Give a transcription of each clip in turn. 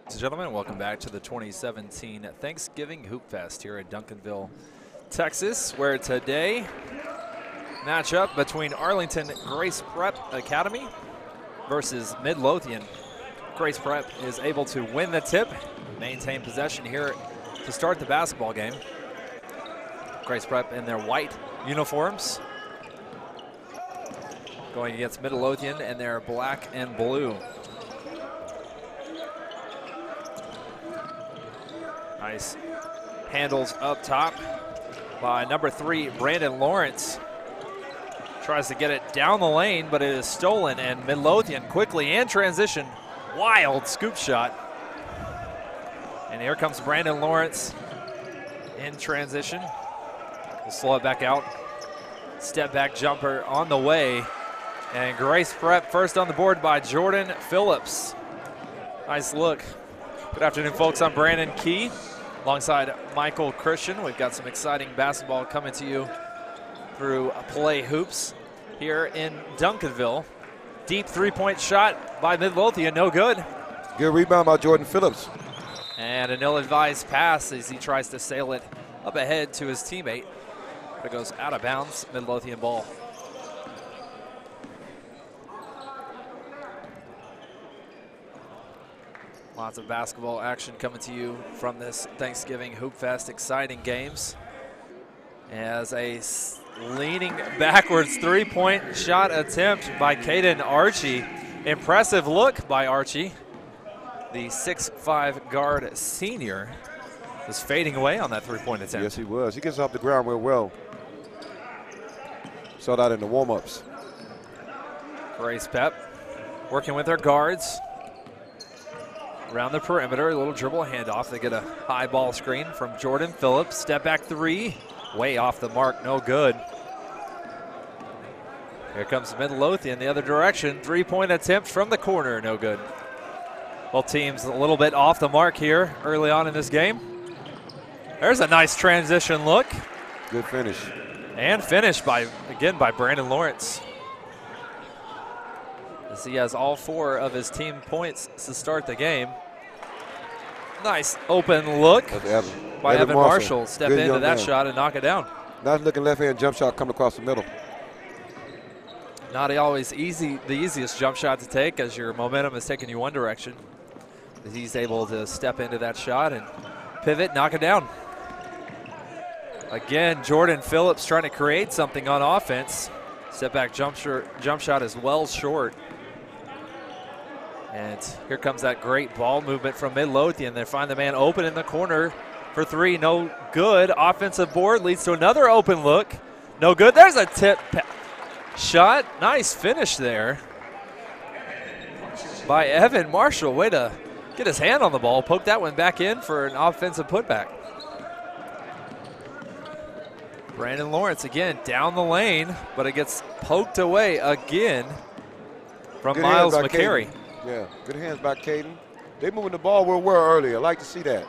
Ladies and gentlemen, welcome back to the 2017 Thanksgiving Hoopfest here in Duncanville, Texas, where today matchup between Arlington Grace Prep Academy versus Midlothian. Grace Prep is able to win the tip, maintain possession here to start the basketball game. Grace Prep in their white uniforms going against Midlothian in their black and blue. Nice handles up top by number 3, Brandon Lawrence. Tries to get it down the lane, but it is stolen, and Midlothian quickly in transition. Wild scoop shot. And here comes Brandon Lawrence in transition. We'll slow it back out. Step back jumper on the way. And Grace Prep first on the board by Jordan Phillips. Nice look. Good afternoon, folks. I'm Brandon Key alongside Michael Christian. We've got some exciting basketball coming to you through Play Hoops here in Duncanville. Deep three-point shot by Midlothian, no good. Good rebound by Jordan Phillips. And an ill-advised pass as he tries to sail it up ahead to his teammate. But it goes out of bounds, Midlothian ball. Lots of basketball action coming to you from this Thanksgiving Hoopfest. Exciting games. As a leaning backwards three-point shot attempt by Caden Archie. Impressive look by Archie. The 6'5" guard senior was fading away on that three-point attempt. Yes, he was. He gets off the ground real well. Saw that in the warm-ups. Grace Prep working with their guards. Around the perimeter, a little dribble handoff. They get a high ball screen from Jordan Phillips. Step back three, way off the mark, no good. Here comes Midlothian the other direction. Three-point attempt from the corner, no good. Both teams a little bit off the mark here early on in this game. There's a nice transition look. Good finish. And finish again by Brandon Lawrence. As he has all 4 of his team points to start the game. Nice open look by Evan Marshall. Step into that shot and knock it down. Nice looking left-hand jump shot coming across the middle. Not always the easiest jump shot to take as your momentum is taking you one direction. He's able to step into that shot and pivot, knock it down. Again, Jordan Phillips trying to create something on offense. Step back jump shot is well short. And here comes that great ball movement from Midlothian. They find the man open in the corner for 3, no good. Offensive board leads to another open look, no good. There's a tip shot, nice finish there by Evan Marshall. Way to get his hand on the ball, poke that one back in for an offensive putback. Brandon Lawrence again down the lane, but it gets poked away again from good Miles McCary. Yeah, good hands by Caden. They moving the ball where we were earlier. I like to see that.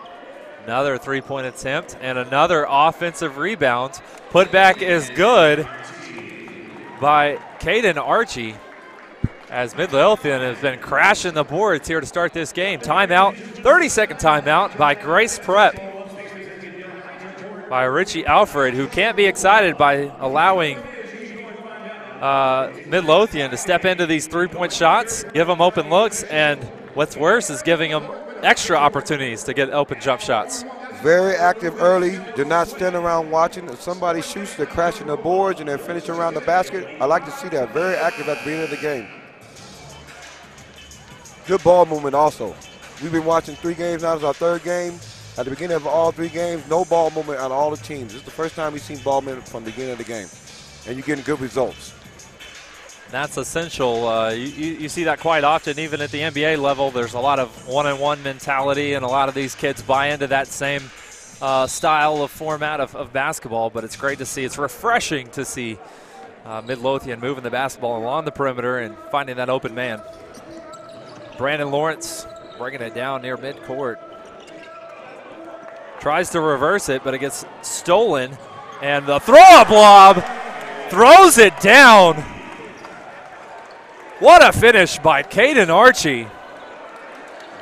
Another three-point attempt and another offensive rebound. Putback is good by Caden Archie as Midlothian has been crashing the boards here to start this game. Timeout, 30-second timeout by Grace Prep. By Richie Alfred, who can't be excited by allowing Midlothian to step into these three-point shots, give them open looks, and what's worse is giving them extra opportunities to get open jump shots. Very active early. Do not stand around watching. If somebody shoots, they're crashing the boards and they're finishing around the basket. I like to see that. Very active at the beginning of the game. Good ball movement also. We've been watching 3 games now. This is our 3rd game. At the beginning of all 3 games, no ball movement on all the teams. This is the first time we've seen ball movement from the beginning of the game. And you're getting good results. That's essential. You see that quite often, even at the NBA level. There's a lot of one-on-one mentality, and a lot of these kids buy into that same style of format of basketball, but it's great to see. It's refreshing to see Midlothian moving the basketball along the perimeter and finding that open man. Brandon Lawrence bringing it down near midcourt. Tries to reverse it, but it gets stolen. And the throw-up lob throws it down. What a finish by Caden Archie.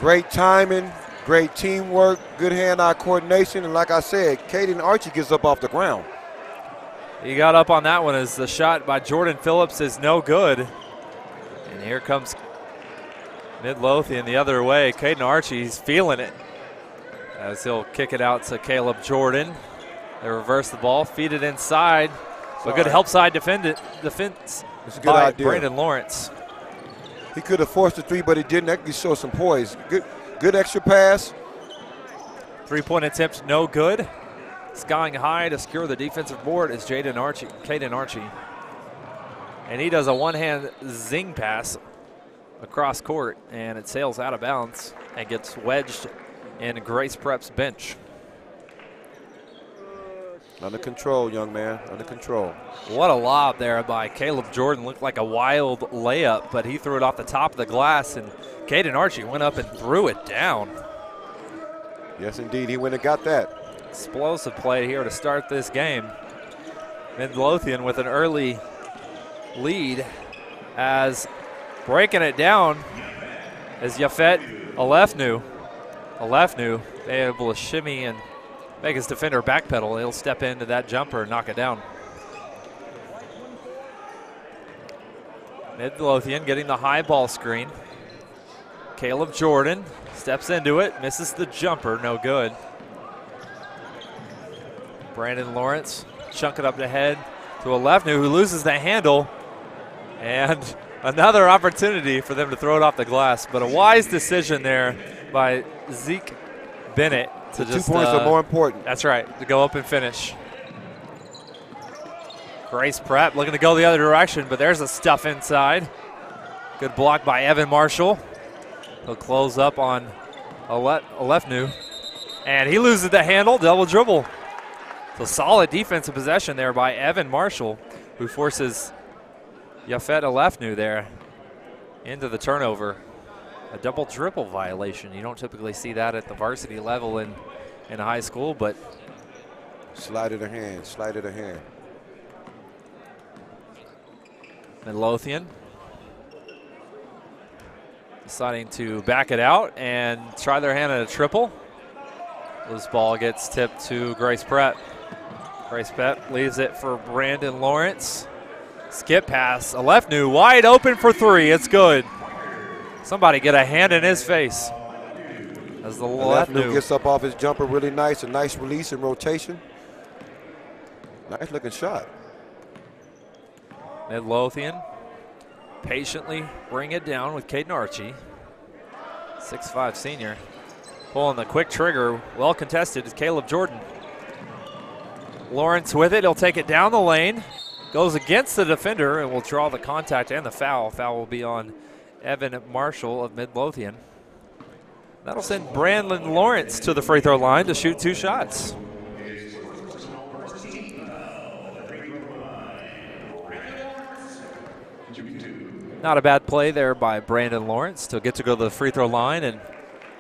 Great timing, Great teamwork, good hand-eye coordination, and like I said, Caden Archie gets up off the ground. He got up on that one as the shot by Jordan Phillips is no good. And here comes Midlothian the other way. Caden Archie, he's feeling it as he'll kick it out to Caleb Jordan. They reverse the ball, feed it inside. A good help side defense It's a good by idea. Brandon Lawrence. He could have forced a three, but he didn't. That could show some poise. Good extra pass. Three-point attempt, no good. Skying high to secure the defensive board is Caden Archie. And he does a one-hand zing pass across court, and it sails out of bounds and gets wedged in Grace Prep's bench. Under control, young man, under control. What a lob there by Caleb Jordan. Looked like a wild layup, but he threw it off the top of the glass, and Caden Archie went up and threw it down. Yes, indeed, he went and got that. Explosive play here to start this game. Midlothian with an early lead as breaking it down is Yafet Alefnu. Able to shimmy and make his defender backpedal. He'll step into that jumper and knock it down. Midlothian getting the high ball screen. Caleb Jordan steps into it, misses the jumper, no good. Brandon Lawrence chunk it up the head to Alefnu, who loses the handle. And another opportunity for them to throw it off the glass, but a wise decision there by Zeke Bennett. The 2 points are more important. That's right, to go up and finish. Grace Prep looking to go the other direction, but there's a stuff inside. Good block by Evan Marshall. He'll close up on Alefnu, and he loses the handle, double dribble. So solid defensive possession there by Evan Marshall, who forces Yafet Alefnu there into the turnover. A double dribble violation. You don't typically see that at the varsity level in high school, but sleight of the hand. Midlothian deciding to back it out and try their hand at a triple. This ball gets tipped to Grace Prep. Grace Prep leaves it for Brandon Lawrence. Skip pass, Alefnu wide open for three, it's good. Somebody get a hand in his face. As the Alefnu gets up off his jumper really nice, a nice release and rotation. Nice looking shot. Midlothian patiently bring it down with Caden Archie. 6'5" senior. Pulling the quick trigger, well contested is Caleb Jordan. Lawrence with it, he'll take it down the lane. Goes against the defender and will draw the contact and the foul. Foul will be on Evan Marshall of Midlothian. That'll send Brandon Lawrence to the free throw line to shoot 2 shots. Not a bad play there by Brandon Lawrence to get to go to the free throw line and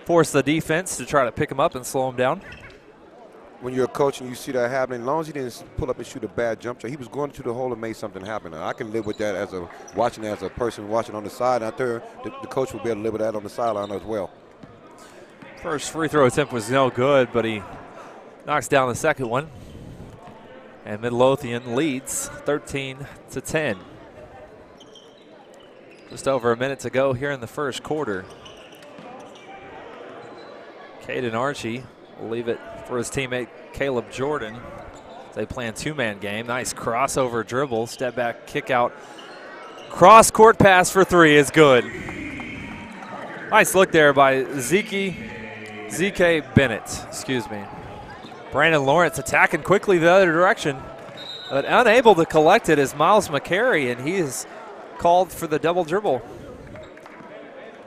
force the defense to try to pick him up and slow him down. When you're a coach and you see that happening, as long as he didn't pull up and shoot a bad jump shot, he was going to the hole and made something happen. I can live with that as a person watching on the side. Out there, the coach will be able to live with that on the sideline as well. First free throw attempt was no good, but he knocks down the second one. And Midlothian leads 13-10. Just over a minute to go here in the first quarter. Caden Archie will leave it for his teammate Caleb Jordan. They play a 2-man game. Nice crossover dribble, step back, kick out. Cross court pass for three is good. Nice look there by ZK Bennett, excuse me. Brandon Lawrence attacking quickly the other direction, but unable to collect it is Miles McCary, and he is called for the double dribble.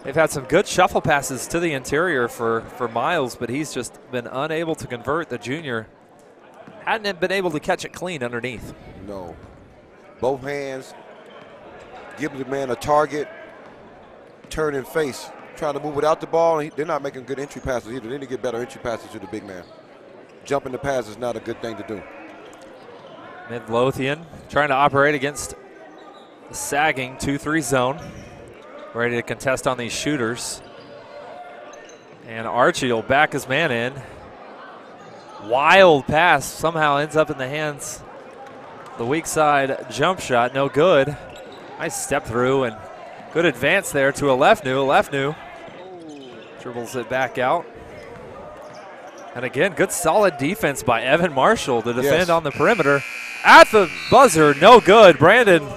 They've had some good shuffle passes to the interior for Miles, but he's just been unable to convert. The junior hadn't been able to catch it clean underneath. No. Both hands, give the man a target, turn and face. Trying to move without the ball, and they're not making good entry passes either. They need to get better entry passes to the big man. Jumping the pass is not a good thing to do. Midlothian trying to operate against the sagging 2-3 zone. Ready to contest on these shooters. And Archie will back his man in. Wild pass somehow ends up in the hands. The weak side jump shot, no good. Nice step through and good advance there to a left new. Dribbles it back out. And again, good solid defense by Evan Marshall to defend on the perimeter. At the buzzer, no good. Brandon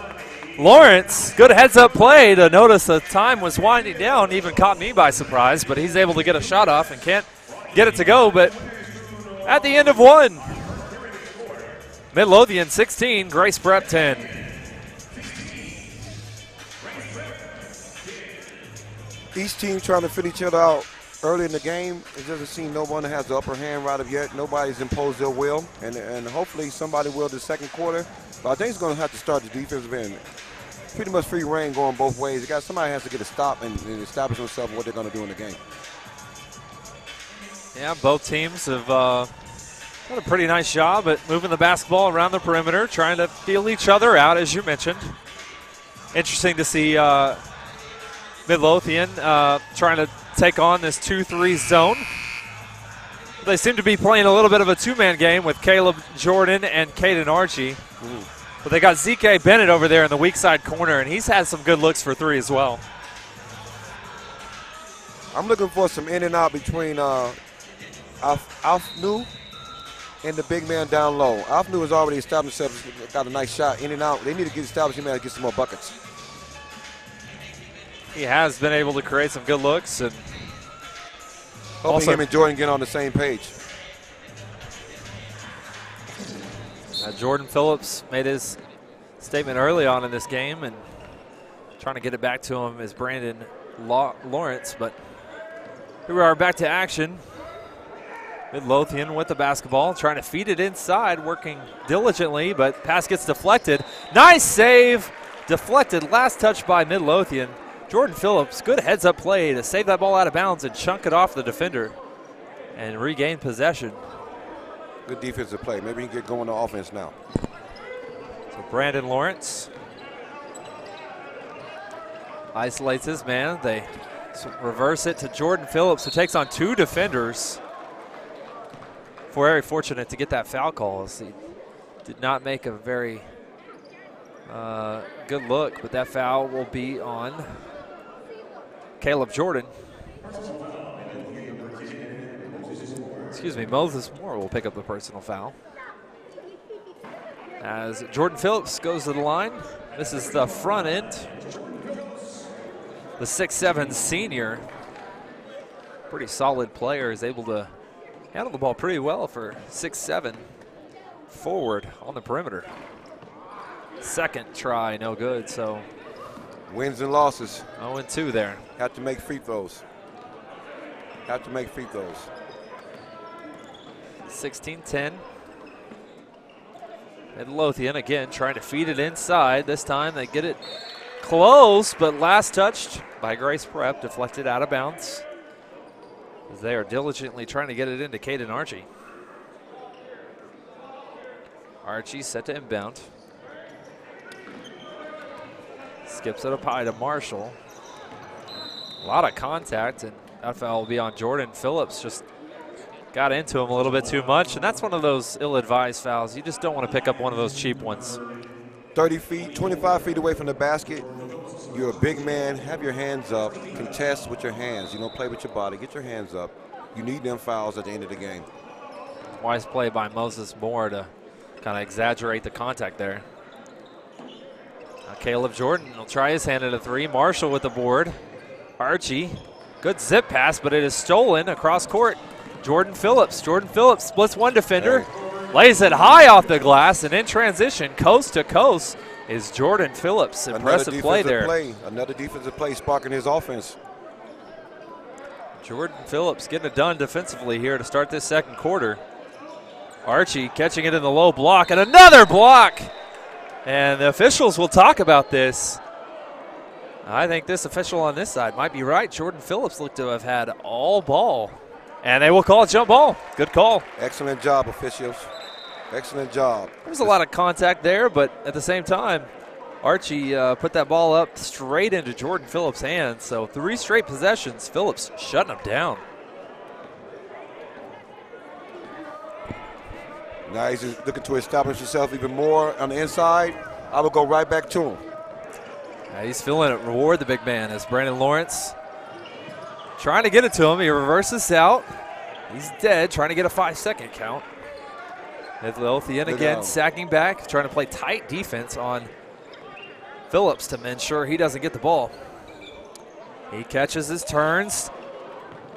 Lawrence, good heads-up play to notice the time was winding down. Even caught me by surprise, but he's able to get a shot off and can't get it to go. But at the end of one, Midlothian 16, Grace Prep 10. Each team trying to fit each other out early in the game. It doesn't seem no one has the upper hand right of yet. Nobody's imposed their will, and hopefully somebody will the second quarter. But I think it's going to have to start the defensive end. Pretty much free reign going both ways. Somebody has to get a stop and establish themselves what they're going to do in the game. Yeah, both teams have done a pretty nice job at moving the basketball around the perimeter, trying to feel each other out, as you mentioned. Interesting to see Midlothian trying to take on this 2-3 zone. They seem to be playing a little bit of a two-man game with Caleb Jordan and Caden Archie. But they got ZK Bennett over there in the weak side corner, and he's had some good looks for three as well. I'm looking for some in and out between Afnu and the big man down low. Afnu has already established himself, got a nice shot in and out. They need to get established, he may have to get some more buckets. He has been able to create some good looks, and hoping him and Jordan get on the same page. Jordan Phillips made his statement early on in this game, and trying to get it back to him is Brandon Lawrence. But here we are back to action. Midlothian with the basketball, trying to feed it inside, working diligently, but pass gets deflected. Nice save, deflected, last touch by Midlothian. Jordan Phillips, good heads-up play to save that ball out of bounds and chunk it off the defender and regain possession. Good defensive play. Maybe he can get going on offense now. So Brandon Lawrence isolates his man. They reverse it to Jordan Phillips, who takes on two defenders. Very fortunate to get that foul call, as he did not make a very good look, but that foul will be on Caleb Jordan. Excuse me, Moses Moore will pick up the personal foul. As Jordan Phillips goes to the line, this is the front end. The 6'7" senior, pretty solid player, is able to handle the ball pretty well for 6'7" forward on the perimeter. Second try, no good, so. Wins and losses. 0-2 there. Have to make free throws. 16-10. Midlothian again trying to feed it inside. This time they get it close, but last touched by Grace Prep, deflected out of bounds. As they are diligently trying to get it into Caden Archie. Archie set to inbound. Skips it up high to Marshall. A lot of contact, and that foul will be on Jordan Phillips. Just got into him a little bit too much, and that's one of those ill-advised fouls. You just don't want to pick up one of those cheap ones. 30 feet, 25 feet away from the basket. You're a big man, have your hands up, contest with your hands. You don't play with your body, get your hands up. You need them fouls at the end of the game. Wise play by Moses Moore to kind of exaggerate the contact there. Now Caleb Jordan will try his hand at a three. Marshall with the board. Archie, good zip pass, but it is stolen across court. Jordan Phillips splits one defender, lays it high off the glass, and in transition, coast to coast, is Jordan Phillips. Impressive play there. Another defensive play sparking his offense. Jordan Phillips getting it done defensively here to start this second quarter. Archie catching it in the low block, and another block. And the officials will talk about this. I think this official on this side might be right. Jordan Phillips looked to have had all ball. And they will call a jump ball. Good call. Excellent job, officials. Excellent job. There was a lot of contact there, but at the same time, Archie put that ball up straight into Jordan Phillips' hands. So 3 straight possessions, Phillips shutting him down. Now he's just looking to establish himself even more on the inside. I would go right back to him. He's feeling it. Reward the big man as Brandon Lawrence trying to get it to him. He reverses out. He's dead, trying to get a 5-second count. Midlothian again sacking back, trying to play tight defense on Phillips to ensure he doesn't get the ball. He catches his turns,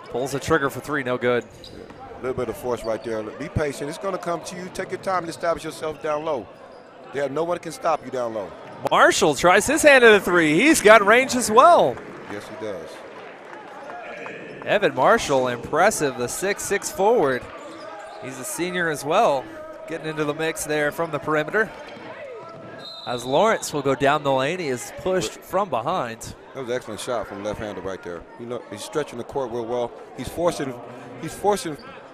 pulls the trigger for 3, no good. A little bit of force right there. Be patient. It's going to come to you. Take your time and establish yourself down low. No one can stop you down low. Marshall tries his hand at a 3. He's got range as well. Yes, he does. Evan Marshall, impressive, the 6'6" forward. He's a senior as well, getting into the mix there from the perimeter. As Lawrence will go down the lane, he is pushed from behind. That was an excellent shot from left-hander right there. You know, he's stretching the court real well. He's forcing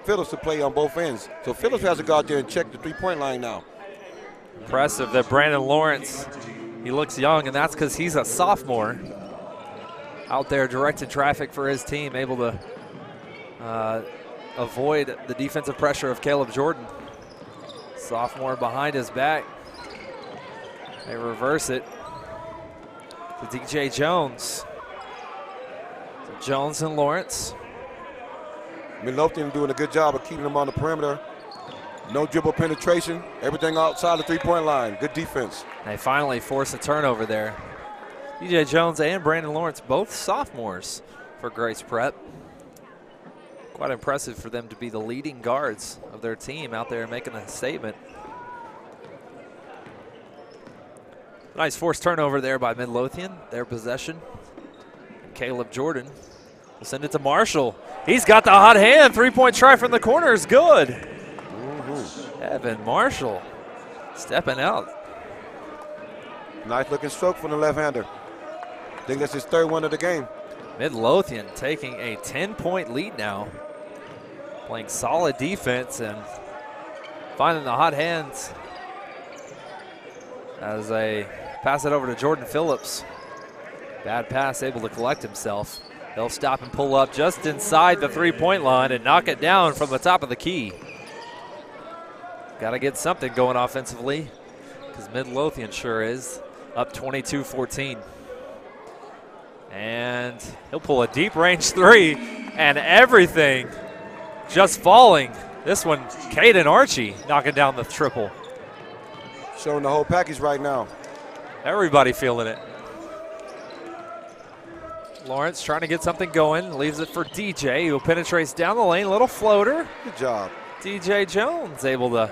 Phillips to play on both ends. So Phillips has to go out there and check the three-point line now. Impressive that Brandon Lawrence, he looks young, and that's because he's a sophomore. Out there directing traffic for his team, able to avoid the defensive pressure of Caleb Jordan. Sophomore behind his back. They reverse it to DJ Jones. So Jones and Lawrence. Midlothian doing a good job of keeping him on the perimeter. No dribble penetration, everything outside the three-point line. Good defense. They finally force a turnover there. DJ Jones and Brandon Lawrence, both sophomores for Grace Prep. Quite impressive for them to be the leading guards of their team out there making a statement. Nice forced turnover there by Midlothian, their possession. Caleb Jordan will send it to Marshall. He's got the hot hand. 3-point try from the corner is good. Evan Marshall stepping out. Nice looking stroke from the left-hander. I think that's his third one of the game. Midlothian taking a 10-point lead now. Playing solid defense and finding the hot hands as they pass it over to Jordan Phillips. Bad pass, able to collect himself. They'll stop and pull up just inside the 3-point line and knock it down from the top of the key. Got to get something going offensively because Midlothian sure is up 22-14. And he'll pull a deep range 3 and everything just falling. This one, Caden Archie knocking down the triple. Showing the whole package right now. Everybody feeling it. Lawrence trying to get something going, leaves it for DJ, who penetrates down the lane, little floater. Good job. DJ Jones able to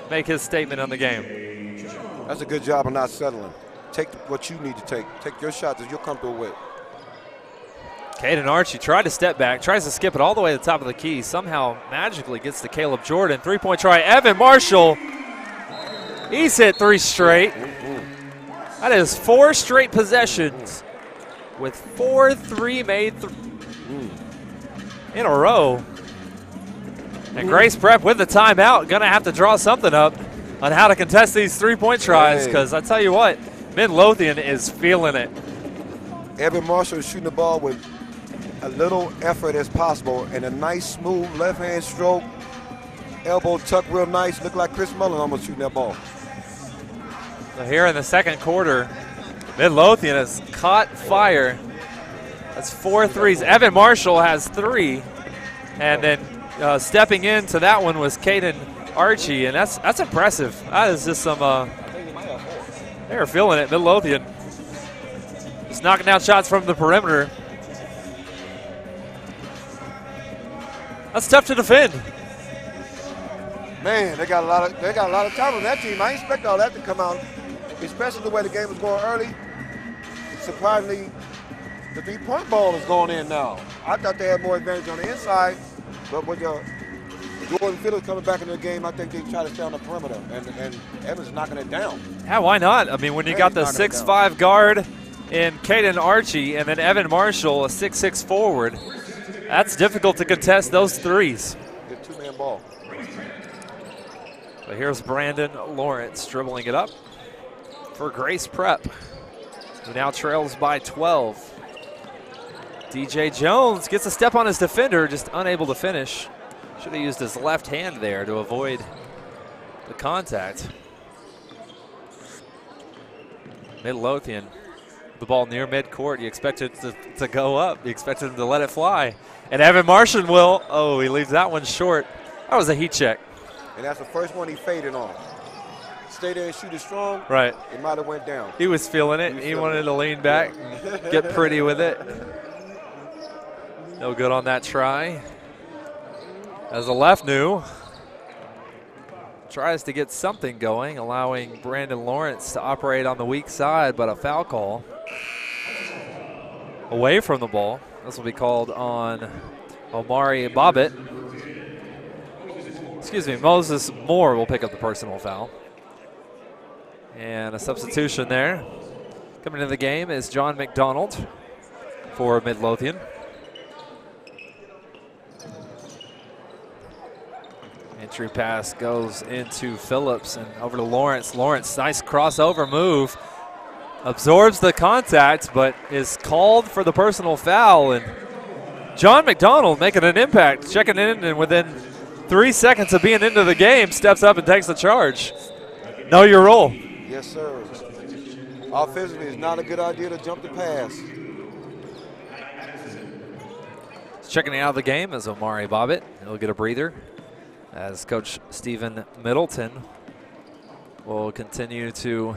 make his statement on the game. That's a good job of not settling. Take what you need to take. Take your shots that you're comfortable with. Caden Archie tried to step back, tries to skip it all the way to the top of the key, somehow magically gets to Caleb Jordan. 3-point try, Evan Marshall. He's hit 3 straight. That is 4 straight possessions with 4 3 made in a row. And Grace Prep with the timeout, gonna have to draw something up on how to contest these 3-point tries, because I tell you what, Midlothian is feeling it. Evan Marshall is shooting the ball with a little effort as possible and a nice smooth left hand stroke, elbow tuck real nice, look like Chris Mullen almost shooting that ball. So here in the second quarter, Midlothian has caught fire. That's 4 threes. Evan Marshall has 3, and then stepping into that one was Caden Archie, and that's impressive. That is just some, they're feeling it, Midlothian. Just knocking down shots from the perimeter. That's tough to defend. Man, they got a lot of talent on that team. I didn't expect all that to come out, especially the way the game was going early. Surprisingly, the 3-point ball is going in now. I thought they had more advantage on the inside, but with Jordan Phillips coming back into the game, I think they try to stay on the perimeter, and Evans knocking it down. Yeah, why not? I mean, when you got the 6'5" guard in Caden Archie and then Evan Marshall, a 6'6" forward, that's difficult to contest those threes. Good 2-man ball. But here's Brandon Lawrence dribbling it up for Grace Prep, who now trails by 12. DJ Jones gets a step on his defender, just unable to finish. Should have used his left hand there to avoid the contact. Midlothian, the ball near midcourt. You expect it to go up. You expect him to let it fly. And Evan Martian will. Oh, he leaves that one short. That was a heat check. And that's the first one he faded on. Stay there and shoot it strong. Right. It might have went down. He was feeling it. He wanted to lean back and get pretty with it. No good on that try. As the left new tries to get something going, allowing Brandon Lawrence to operate on the weak side, but a foul call away from the ball. This will be called on Omari Bobbitt. Excuse me, Moses Moore will pick up the personal foul. And a substitution there. Coming into the game is John McDonald for Midlothian. Entry pass goes into Phillips and over to Lawrence. Lawrence, nice crossover move. Absorbs the contact, but is called for the personal foul. And John McDonald making an impact, checking in, and within 3 seconds of being into the game, steps up and takes the charge. Know your role. Yes, sir. Offensively, it's not a good idea to jump the pass. Checking out of the game is Omari Bobbitt. He'll get a breather as Coach Stephen Middleton will continue to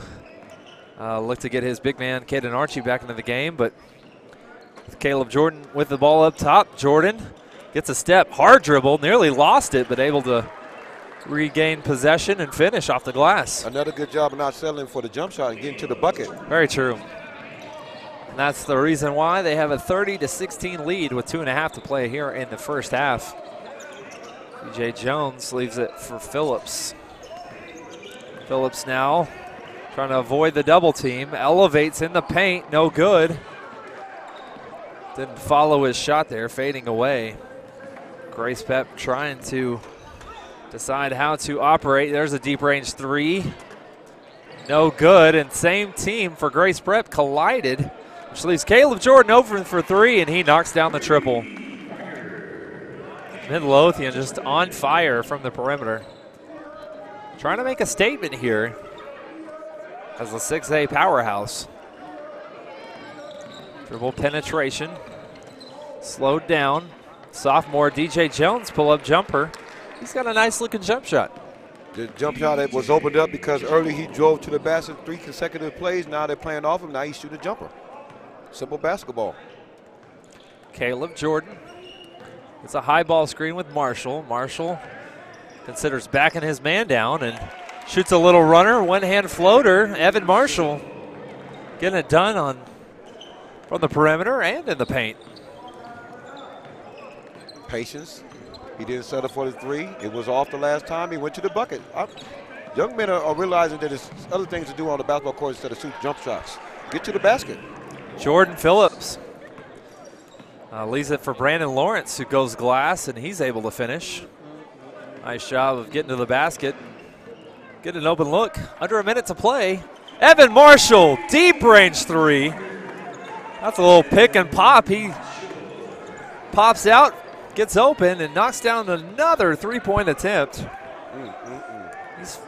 look to get his big man, Caden Archie, back into the game. But with Caleb Jordan with the ball up top, Jordan gets a step, hard dribble, nearly lost it, but able to regain possession and finish off the glass. Another good job of not settling for the jump shot and getting to the bucket. Very true. And that's the reason why they have a 30-16 lead with 2.5 to play here in the first half. DJ Jones leaves it for Phillips. Phillips now trying to avoid the double team, elevates in the paint, no good. Didn't follow his shot there, fading away. Grace Pep trying to decide how to operate. There's a deep range three. No good, and same team for Grace Prep collided, which leaves Caleb Jordan open for three, and he knocks down the triple. Midlothian just on fire from the perimeter. Trying to make a statement here as a 6A powerhouse. Dribble penetration, slowed down. Sophomore DJ Jones pull-up jumper. He's got a nice looking jump shot. The jump shot that was opened up because earlier he drove to the basket 3 consecutive plays. Now they're playing off him. Now he's shooting a jumper. Simple basketball. Caleb Jordan. It's a high ball screen with Marshall. Marshall considers backing his man down and shoots a little runner, one-hand floater. Evan Marshall getting it done from the perimeter and in the paint. Patience. He didn't settle for the three. It was off the last time. He went to the bucket. Young men are realizing that there's other things to do on the basketball court instead of shoot jump shots. Get to the basket. Jordan Phillips leaves it for Brandon Lawrence, who goes glass, and he's able to finish. Nice job of getting to the basket. Get an open look. Under a minute to play. Evan Marshall, deep range three. That's a little pick and pop. He pops out, gets open, and knocks down another three-point attempt. He's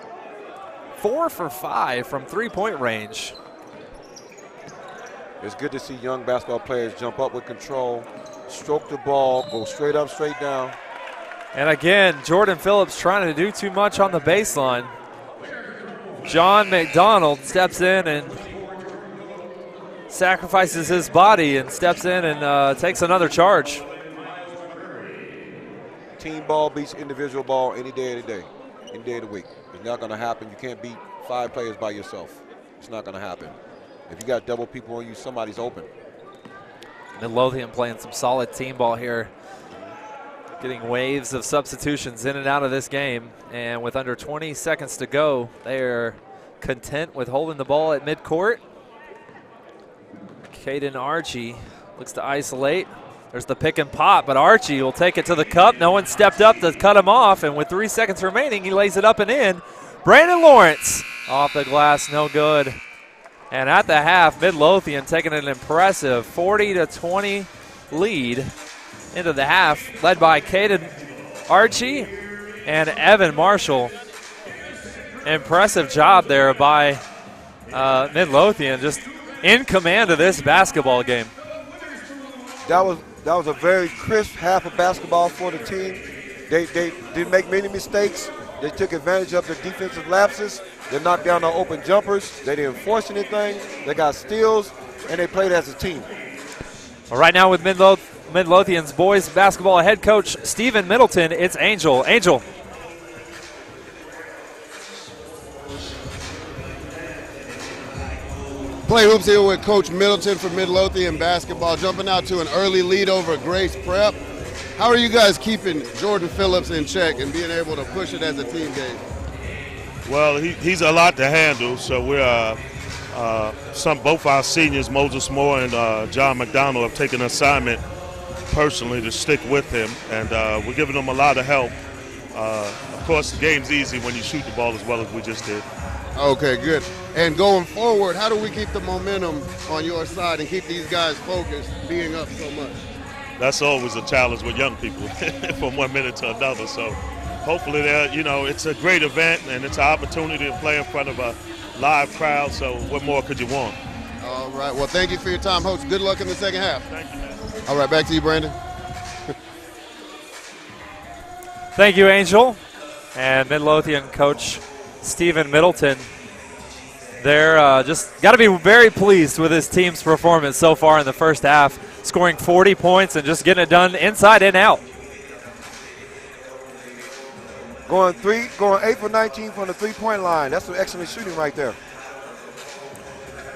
4 for 5 from three-point range. It's good to see young basketball players jump up with control, stroke the ball, go straight up, straight down. And again, Jordan Phillips trying to do too much on the baseline. John McDonald steps in and sacrifices his body and steps in and takes another charge. Team ball beats individual ball any day of the week. It's not going to happen. You can't beat 5 players by yourself. It's not going to happen. If you got double people on you, somebody's open. Midlothian playing some solid team ball here, getting waves of substitutions in and out of this game. And with under 20 seconds to go, they are content with holding the ball at midcourt. Caden Archie looks to isolate. There's the pick and pop, but Archie will take it to the cup. No one stepped up to cut him off, and with 3 seconds remaining, he lays it up and in. Brandon Lawrence off the glass, no good. And at the half, Midlothian taking an impressive 40-20 lead into the half, led by Caden Archie and Evan Marshall. impressive job there by Midlothian, just in command of this basketball game. That was a very crisp half of basketball for the team. They didn't make many mistakes. They took advantage of the defensive lapses. They knocked down the open jumpers. They didn't force anything. They got steals, and they played as a team. Well, right now with Midlothian's boys basketball head coach Stephen Middleton, it's Angel. Angel. Play Hoops here with Coach Middleton for Midlothian basketball, jumping out to an early lead over Grace Prep. How are you guys keeping Jordan Phillips in check and being able to push it as a team game? Well, he's a lot to handle, so we're both our seniors, Moses Moore and John McDonald, have taken an assignment personally to stick with him, and we're giving him a lot of help. Of course, the game's easy when you shoot the ball as well as we just did. Okay, good. And going forward, how do we keep the momentum on your side and keep these guys focused, being up so much? That's always a challenge with young people from 1 minute to another. So hopefully, it's a great event and it's an opportunity to play in front of a live crowd. So what more could you want? All right. Well, thank you for your time, Host. Good luck in the second half. Thank you, man. All right, back to you, Brandon. Thank you, Angel. And Midlothian coach Stephen Middleton. They're just got to be very pleased with his team's performance so far in the first half, scoring 40 points and just getting it done inside and out. Going 8 for 19 from the three-point line. That's some excellent shooting right there.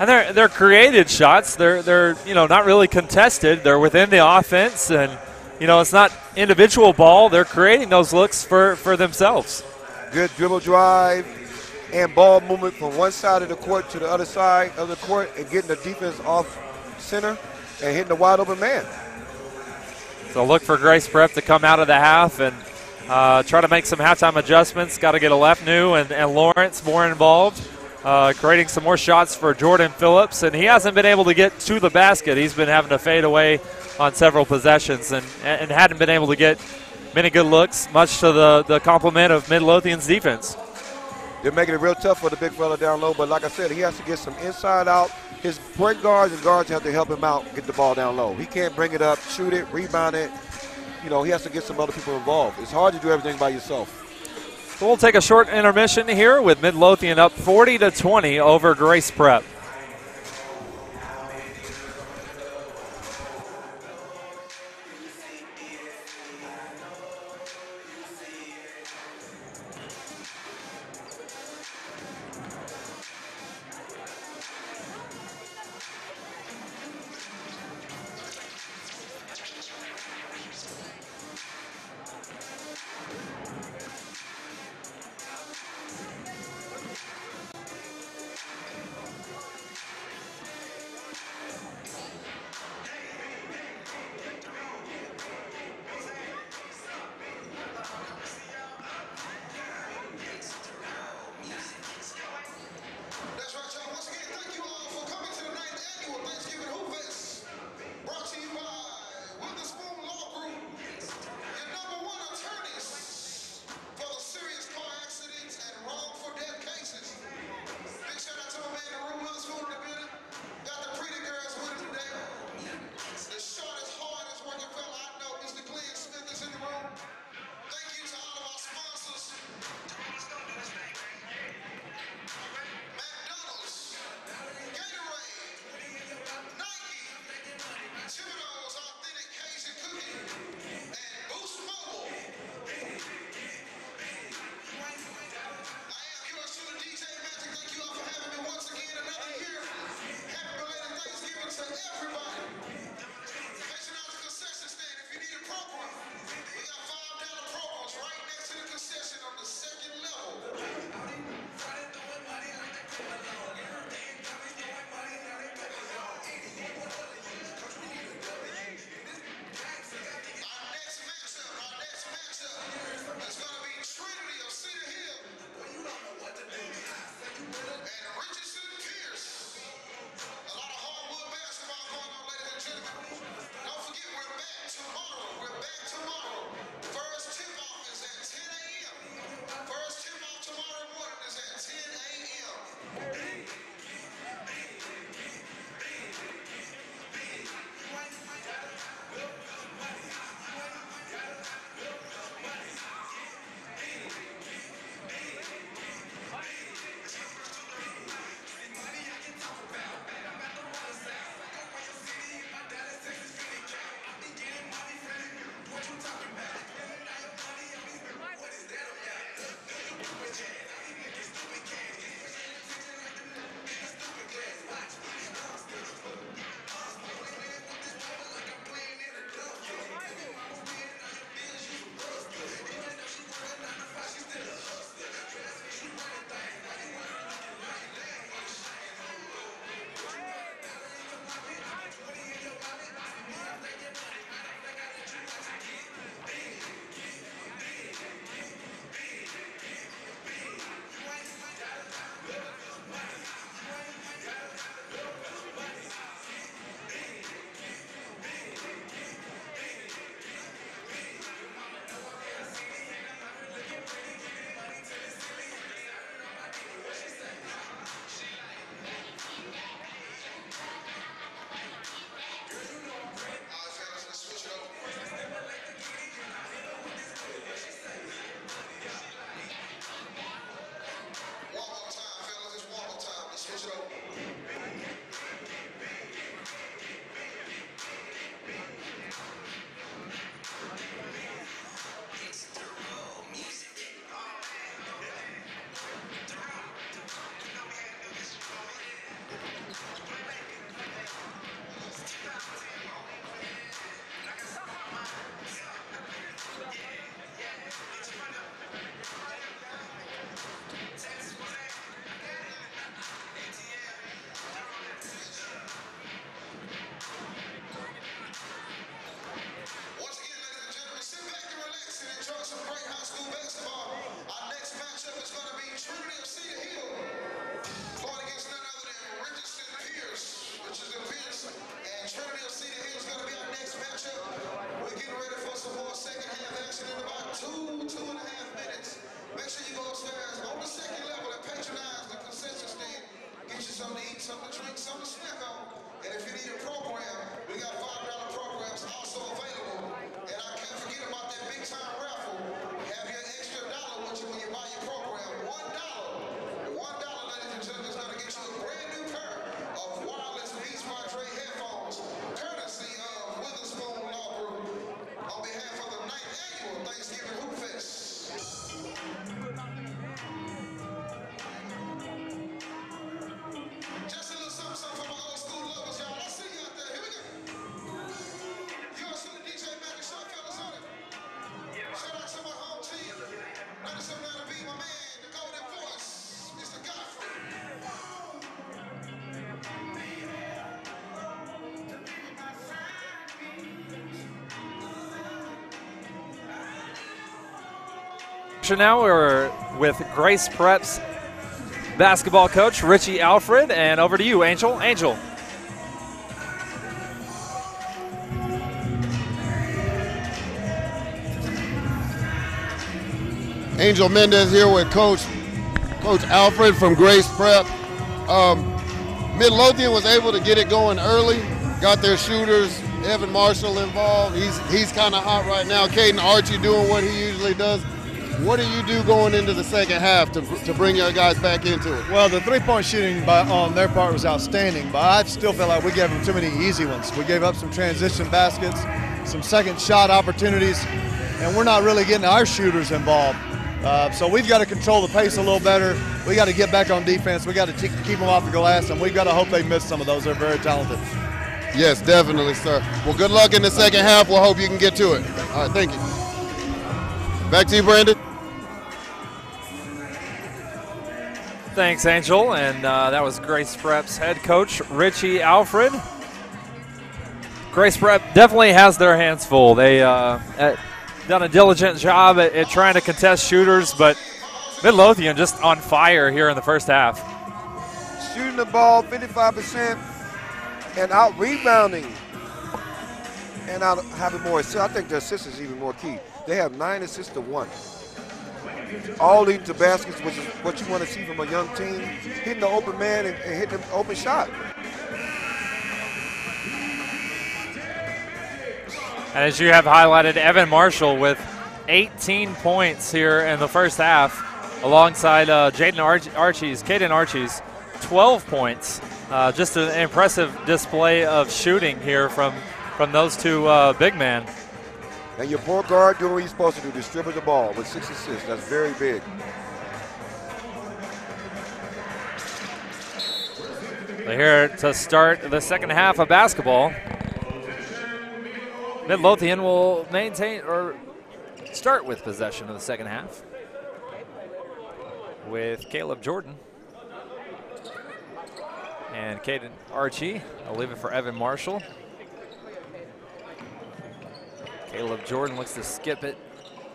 And they're created shots. They're not really contested. They're within the offense, and it's not individual ball. They're creating those looks for themselves. Good dribble drive and ball movement from one side of the court to the other side of the court and getting the defense off center and hitting the wide open man. So look for Grace Prep to come out of the half and try to make some halftime adjustments. Got to get Alefnu and Lawrence more involved, creating some more shots for Jordan Phillips. And he hasn't been able to get to the basket. He's been having to fade away on several possessions and hadn't been able to get many good looks, much to the compliment of Midlothian's defense. They're making it real tough for the big fella down low, but like I said, he has to get some inside out. His point guards and guards have to help him out, get the ball down low. He can't bring it up, shoot it, rebound it. He has to get some other people involved. It's hard to do everything by yourself. So we'll take a short intermission here with Midlothian up 40-20 over Grace Prep. action now. We're with Grace Prep's basketball coach, Richie Alfred, and over to you, Angel. Angel. Angel Mendez here with Coach Alfred from Grace Prep. Midlothian was able to get it going early, got their shooters, Evan Marshall involved. He's kind of hot right now. Caden Archie doing what he usually does. What do you do going into the second half to bring your guys back into it? Well, the three-point shooting on their part was outstanding, but I still feel like we gave them too many easy ones. We gave up some transition baskets, some second shot opportunities, and we're not really getting our shooters involved. So we've got to control the pace a little better. We got to get back on defense. We got to keep them off the glass, and we've got to hope they miss some of those. They're very talented. Yes, definitely, sir. Well, good luck in the second half. We'll hope you can get to it. All right, thank you. Back to you, Brandon. Thanks, Angel. And that was Grace Prep's head coach, Richie Alfred. Grace Prep definitely has their hands full. They done a diligent job at trying to contest shooters, but Midlothian just on fire here in the first half. Shooting the ball 55% and out rebounding and out having more assists. I think the assists is even more key. They have 9 assists to 1. All leading to baskets, which is what you want to see from a young team, hitting the open man and hitting the open shot. And as you have highlighted, Evan Marshall with 18 points here in the first half, alongside Caden Archie's 12 points. Just an impressive display of shooting here from those two big men. And your point guard doing what he's supposed to do, distribute the ball with 6 assists. That's very big. They're here to start the second half of basketball. Midlothian will maintain or start with possession of the second half with Caleb Jordan and Caden Archie. I'll leave it for Evan Marshall. Caleb Jordan looks to skip it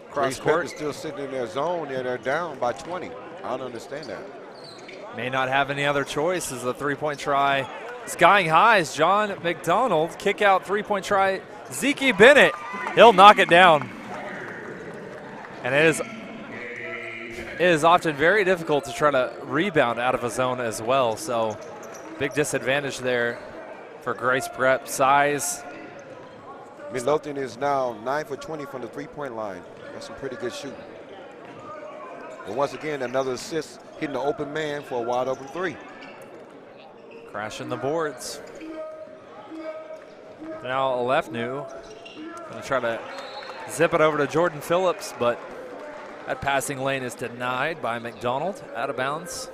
cross court. Is still sitting in their zone and they're down by 20. I don't understand that. May not have any other choice as the three-point try. Skying high is John McDonald. Kick out three-point try. Zeke Bennett, he'll knock it down. And it is often very difficult to try to rebound out of a zone as well. So big disadvantage there for Grace Prep. Size. Midlothian is now 9 for 20 from the three-point line. That's some pretty good shooting. And once again, another assist, hitting the open man for a wide open 3. Crashing the boards. Now Alefnu going to try to zip it over to Jordan Phillips, but that passing lane is denied by McDonald, out of bounds.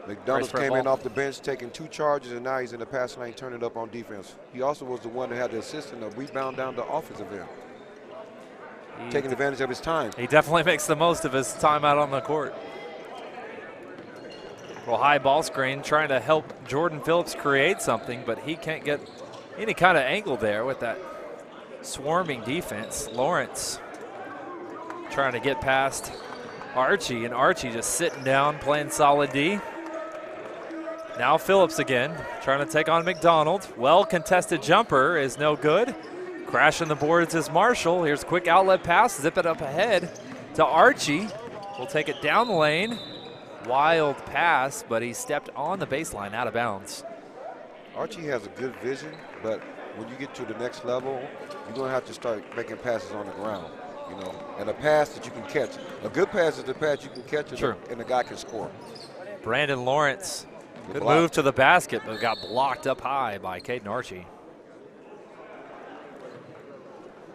McDonald came in off the bench, taking 2 charges, and now he's in the passing lane, turning it up on defense. He also was the one that had the assist and the rebound down the offensive end, taking advantage of his time. He definitely makes the most of his time out on the court. Well, high ball screen, trying to help Jordan Phillips create something, but he can't get any kind of angle there with that swarming defense. Lawrence trying to get past Archie, and Archie just sitting down, playing solid D. Now Phillips again, trying to take on McDonald. Well contested jumper is no good. Crashing the boards is Marshall. Here's a quick outlet pass, zip it up ahead to Archie. We'll take it down the lane. Wild pass, but he stepped on the baseline, out of bounds. Archie has a good vision, but when you get to the next level, you're going to have to start making passes on the ground, you know, and a pass that you can catch. A good pass is a pass you can catch, sure, and the guy can score. Brandon Lawrence, good move to the basket, but got blocked up high by Caden Archie.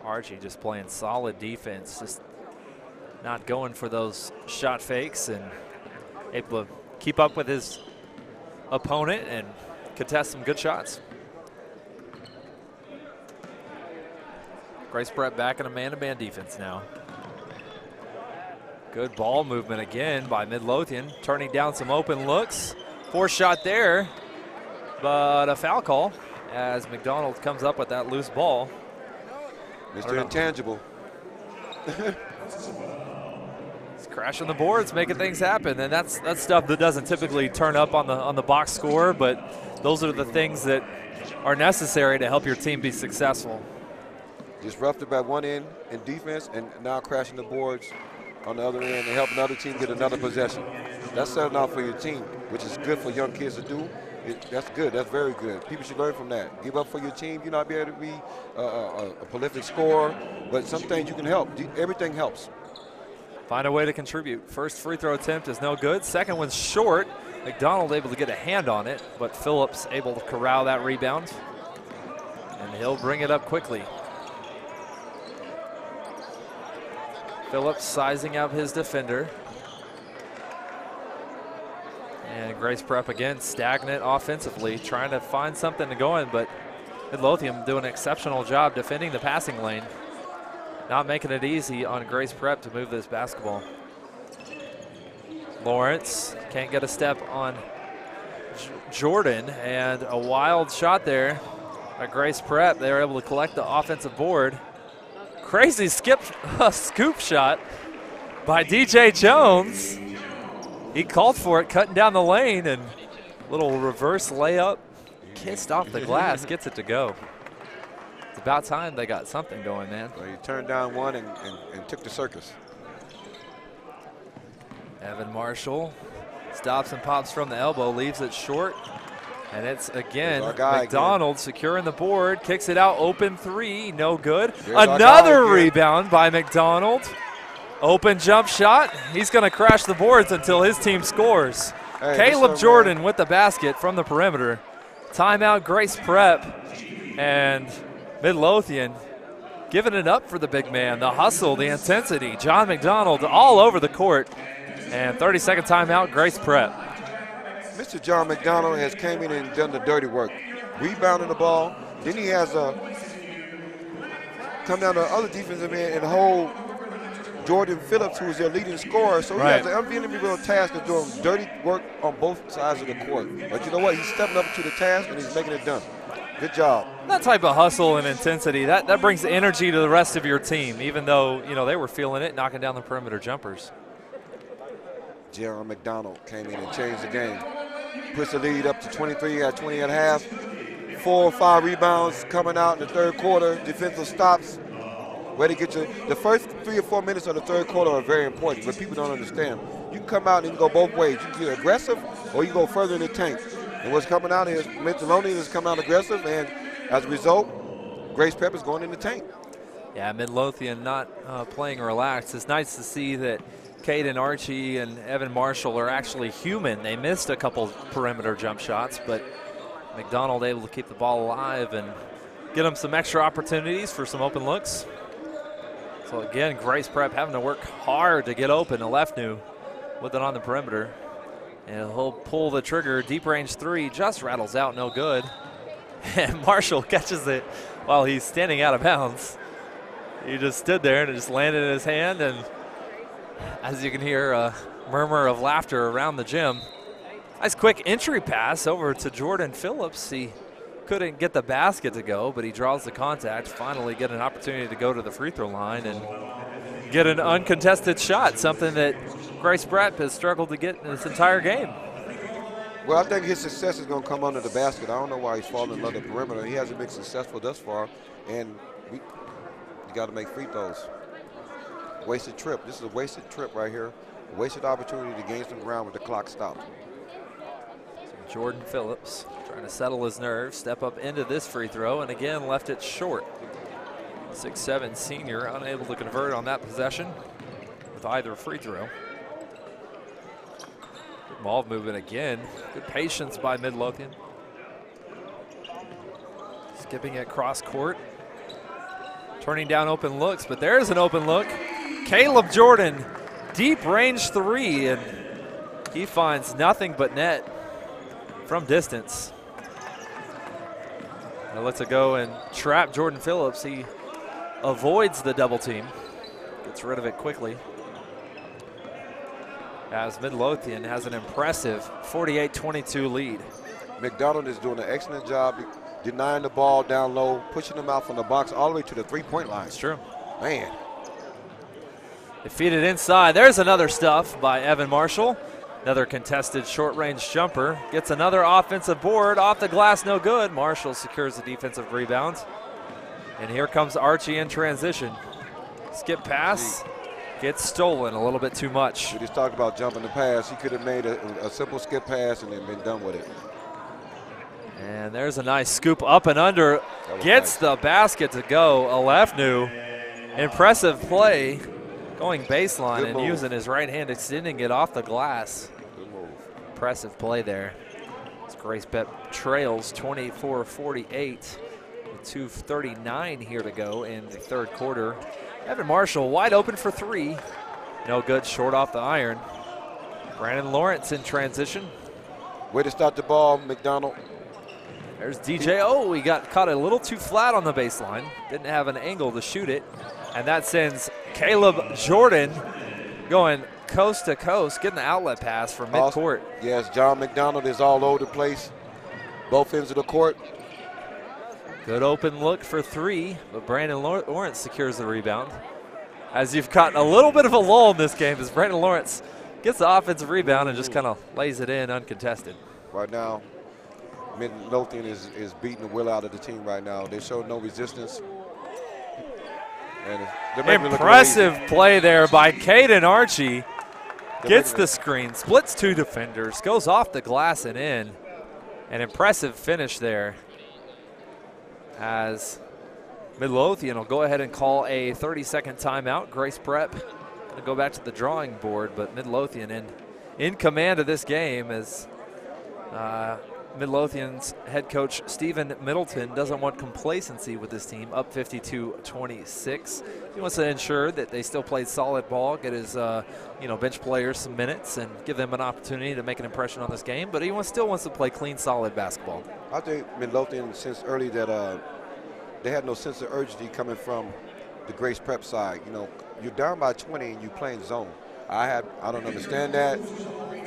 Archie just playing solid defense, just not going for those shot fakes and able to keep up with his opponent and contest some good shots. Grace Prep back in a man-to-man defense now. Good ball movement again by Midlothian, turning down some open looks. 4 shot there, but a foul call as McDonald comes up with that loose ball. Mr. Intangible. He's crashing the boards, making things happen, and that's stuff that doesn't typically turn up on the box score, but those are the things that are necessary to help your team be successful. Disrupted by one end in defense, and now crashing the boards on the other end and help another team get another possession. That's setting out for your team, which is good for young kids to do. That's good. That's very good. People should learn from that. Give up for your team. You're not be able to be a prolific scorer, but some things you can help. Everything helps. Find a way to contribute. First free throw attempt is no good. Second one's short. McDonald able to get a hand on it, but Phillips able to corral that rebound, and he'll bring it up quickly. Phillips sizing up his defender. And Grace Prep again stagnant offensively, trying to find something to go in, but Midlothian doing an exceptional job defending the passing lane. Not making it easy on Grace Prep to move this basketball. Lawrence can't get a step on Jordan, and a wild shot there by Grace Prep. They were able to collect the offensive board. Crazy scoop shot by DJ Jones. He called for it, cutting down the lane, and little reverse layup, kissed off the glass, gets it to go. It's about time they got something going, man. Well, he turned down one and took the circus. Evan Marshall stops and pops from the elbow, leaves it short. And it's again McDonald securing the board, kicks it out, open three, no good. Another rebound by McDonald. Open jump shot. He's going to crash the boards until his team scores. Hey, Caleb Jordan with the basket from the perimeter. Timeout, Grace Prep. And Midlothian giving it up for the big man. The hustle, the intensity. John McDonald all over the court. And 30-second timeout, Grace Prep. Mr. John McDonald has came in and done the dirty work. Rebounding the ball. Then he has come down to the other defensive end and hold Jordan Phillips, who is their leading scorer. So he has the unbelievable task of doing dirty work on both sides of the court. But you know what? He's stepping up to the task and he's making it done. Good job. That type of hustle and intensity, that brings energy to the rest of your team, even though, you know, they were feeling it, knocking down the perimeter jumpers. John McDonald came in and changed the game. Puts the lead up to 23 at 20 and a half. 4 or 5 rebounds coming out in the third quarter. Defensive stops. Where to get you. The first 3 or 4 minutes of the third quarter are very important, but people don't understand. You can come out and you can go both ways. You can get aggressive or you go further in the tank. And what's coming out is Midlothian is coming out aggressive, and as a result, Grace Prep is going in the tank. Yeah, Midlothian not playing relaxed. It's nice to see that Caden Archie and Evan Marshall are actually human. They missed a couple perimeter jump shots, but McDonald able to keep the ball alive and get them some extra opportunities for some open looks. So again, Grace Prep having to work hard to get open. Alefnu with it on the perimeter. And he'll pull the trigger. Deep range three just rattles out, no good. And Marshall catches it while he's standing out of bounds. He just stood there and it just landed in his hand, and as you can hear, a murmur of laughter around the gym. Nice quick entry pass over to Jordan Phillips. He couldn't get the basket to go, but he draws the contact. Finally get an opportunity to go to the free throw line and get an uncontested shot, something that Grace Prep has struggled to get in this entire game. Well, I think his success is going to come under the basket. I don't know why he's falling under the perimeter. He hasn't been successful thus far, and you got to make free throws. Wasted trip. This is a wasted trip right here. A wasted opportunity to gain some ground with the clock stopped. So Jordan Phillips trying to settle his nerves, step up into this free throw, and again left it short. 6'7" senior unable to convert on that possession with either free throw. Good ball movement again. Good patience by Midlothian. Skipping it cross court. Turning down open looks, but there's an open look. Caleb Jordan, deep range three, and he finds nothing but net from distance. Now lets it go and trap Jordan Phillips. He avoids the double team, gets rid of it quickly. As Midlothian has an impressive 48-22 lead. McDonald is doing an excellent job denying the ball down low, pushing them out from the box all the way to the three-point line. It's true. Man. They feed it inside. There's another stuff by Evan Marshall. Another contested short-range jumper. Gets another offensive board. Off the glass, no good. Marshall secures the defensive rebound. And here comes Archie in transition. Skip pass. Gets stolen a little bit too much. We just talked about jumping the pass. He could have made a simple skip pass and then been done with it. And there's a nice scoop up and under. Gets the basket to go. Alefnu. Impressive play. Going baseline and using his right hand, extending it off the glass. Good move. Impressive play there. As Grace Prep trails 24-48 with 2:39 here to go in the third quarter. Evan Marshall wide open for three. No good, short off the iron. Brandon Lawrence in transition. Way to start the ball, McDonald. There's DJ. Oh, he got caught a little too flat on the baseline. Didn't have an angle to shoot it. And that sends Caleb Jordan going coast to coast, getting the outlet pass from midcourt. Yes, John McDonald is all over the place. Both ends of the court. Good open look for three, but Brandon Lawrence secures the rebound. As you've gotten a little bit of a lull in this game as Brandon Lawrence gets the offensive rebound and just kind of lays it in uncontested. Right now, Midlothian is beating the will out of the team right now. They showed no resistance. And impressive play there by Caden Archie. Gets the screen, splits two defenders, goes off the glass and in. An impressive finish there as Midlothian will go ahead and call a 30-second timeout. Grace Prep going to go back to the drawing board, but Midlothian in command of this game as Midlothian's head coach Stephen Middleton doesn't want complacency with this team, up 52-26. He wants to ensure that they still play solid ball, get his bench players some minutes and give them an opportunity to make an impression on this game, but he still wants to play clean, solid basketball. I think Midlothian since early that they had no sense of urgency coming from the Grace Prep side. You know, you're down by 20 and you're playing zone. I don't understand that.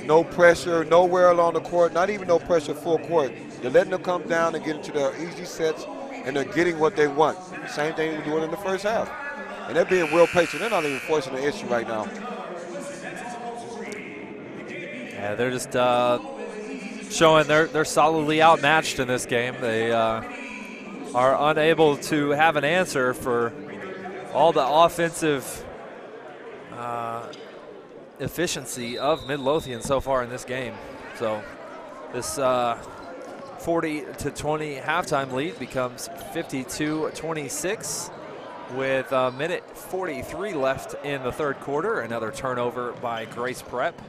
No pressure, nowhere along the court, not even no pressure full court. They're letting them come down and get into their easy sets, and they're getting what they want. Same thing they're doing in the first half. And they're being real patient. They're not even forcing the issue right now. Yeah, they're just showing they're solidly outmatched in this game. They are unable to have an answer for all the offensive efficiency of Midlothian so far in this game. So this 40-20 halftime lead becomes 52-26 with a minute 43 left in the third quarter. Another turnover by Grace Prep.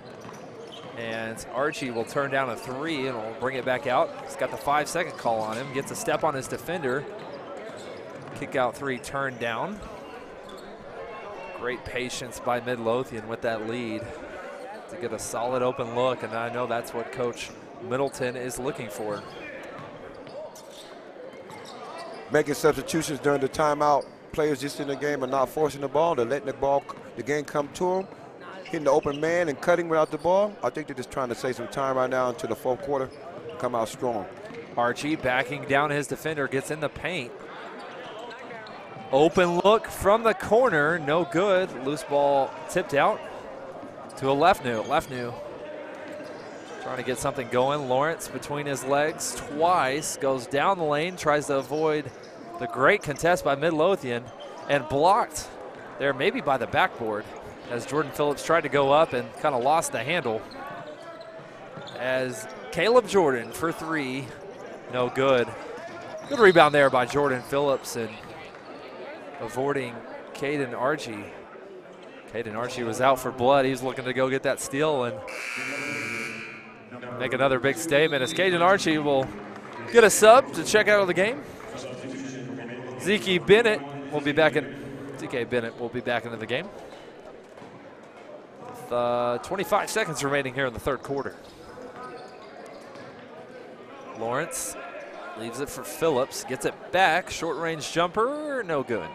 And Archie will turn down a three and will bring it back out. He's got the 5-second call on him, gets a step on his defender. Kick out three turned down. Great patience by Midlothian with that lead to get a solid open look, and I know that's what Coach Middleton is looking for. Making substitutions during the timeout. Players just in the game are not forcing the ball. They're letting the game come to them, hitting the open man and cutting without the ball. I think they're just trying to save some time right now until the fourth quarter and come out strong. Archie backing down his defender, gets in the paint. Open look from the corner, no good. Loose ball tipped out to Alefnu. Alefnu trying to get something going. Lawrence between his legs twice, goes down the lane, tries to avoid the great contest by Midlothian and blocked there maybe by the backboard as Jordan Phillips tried to go up and kind of lost the handle. As Caleb Jordan for three, no good. Good rebound there by Jordan Phillips and avoiding Caden Archie. Caden Archie was out for blood. He was looking to go get that steal and make another big statement as Caden Archie will get a sub to check out of the game. ZK Bennett will be back into the game. With 25 seconds remaining here in the third quarter. Lawrence leaves it for Phillips, gets it back, short range jumper, no good.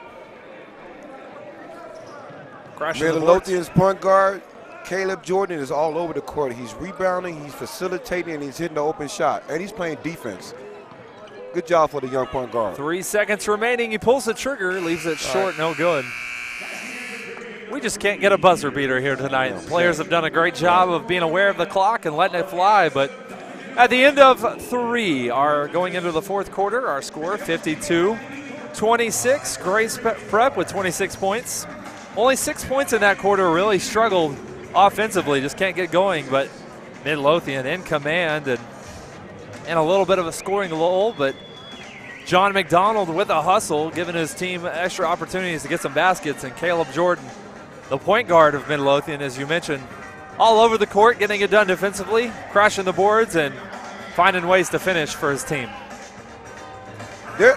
Midlothian's point guard, Caleb Jordan, is all over the court. He's rebounding, he's facilitating, and he's hitting the open shot, and he's playing defense. Good job for the young point guard. 3 seconds remaining. He pulls the trigger, leaves it short, no good. We just can't get a buzzer beater here tonight. No, Players have done a great job of being aware of the clock and letting it fly, but at the end of 3, going into the fourth quarter, our score 52-26. Grace Prep with 26 points. Only 6 points in that quarter, really struggled offensively, just can't get going, but Midlothian in command and a little bit of a scoring lull, but John McDonald with a hustle, giving his team extra opportunities to get some baskets, and Caleb Jordan, the point guard of Midlothian, as you mentioned, all over the court, getting it done defensively, crashing the boards, and finding ways to finish for his team.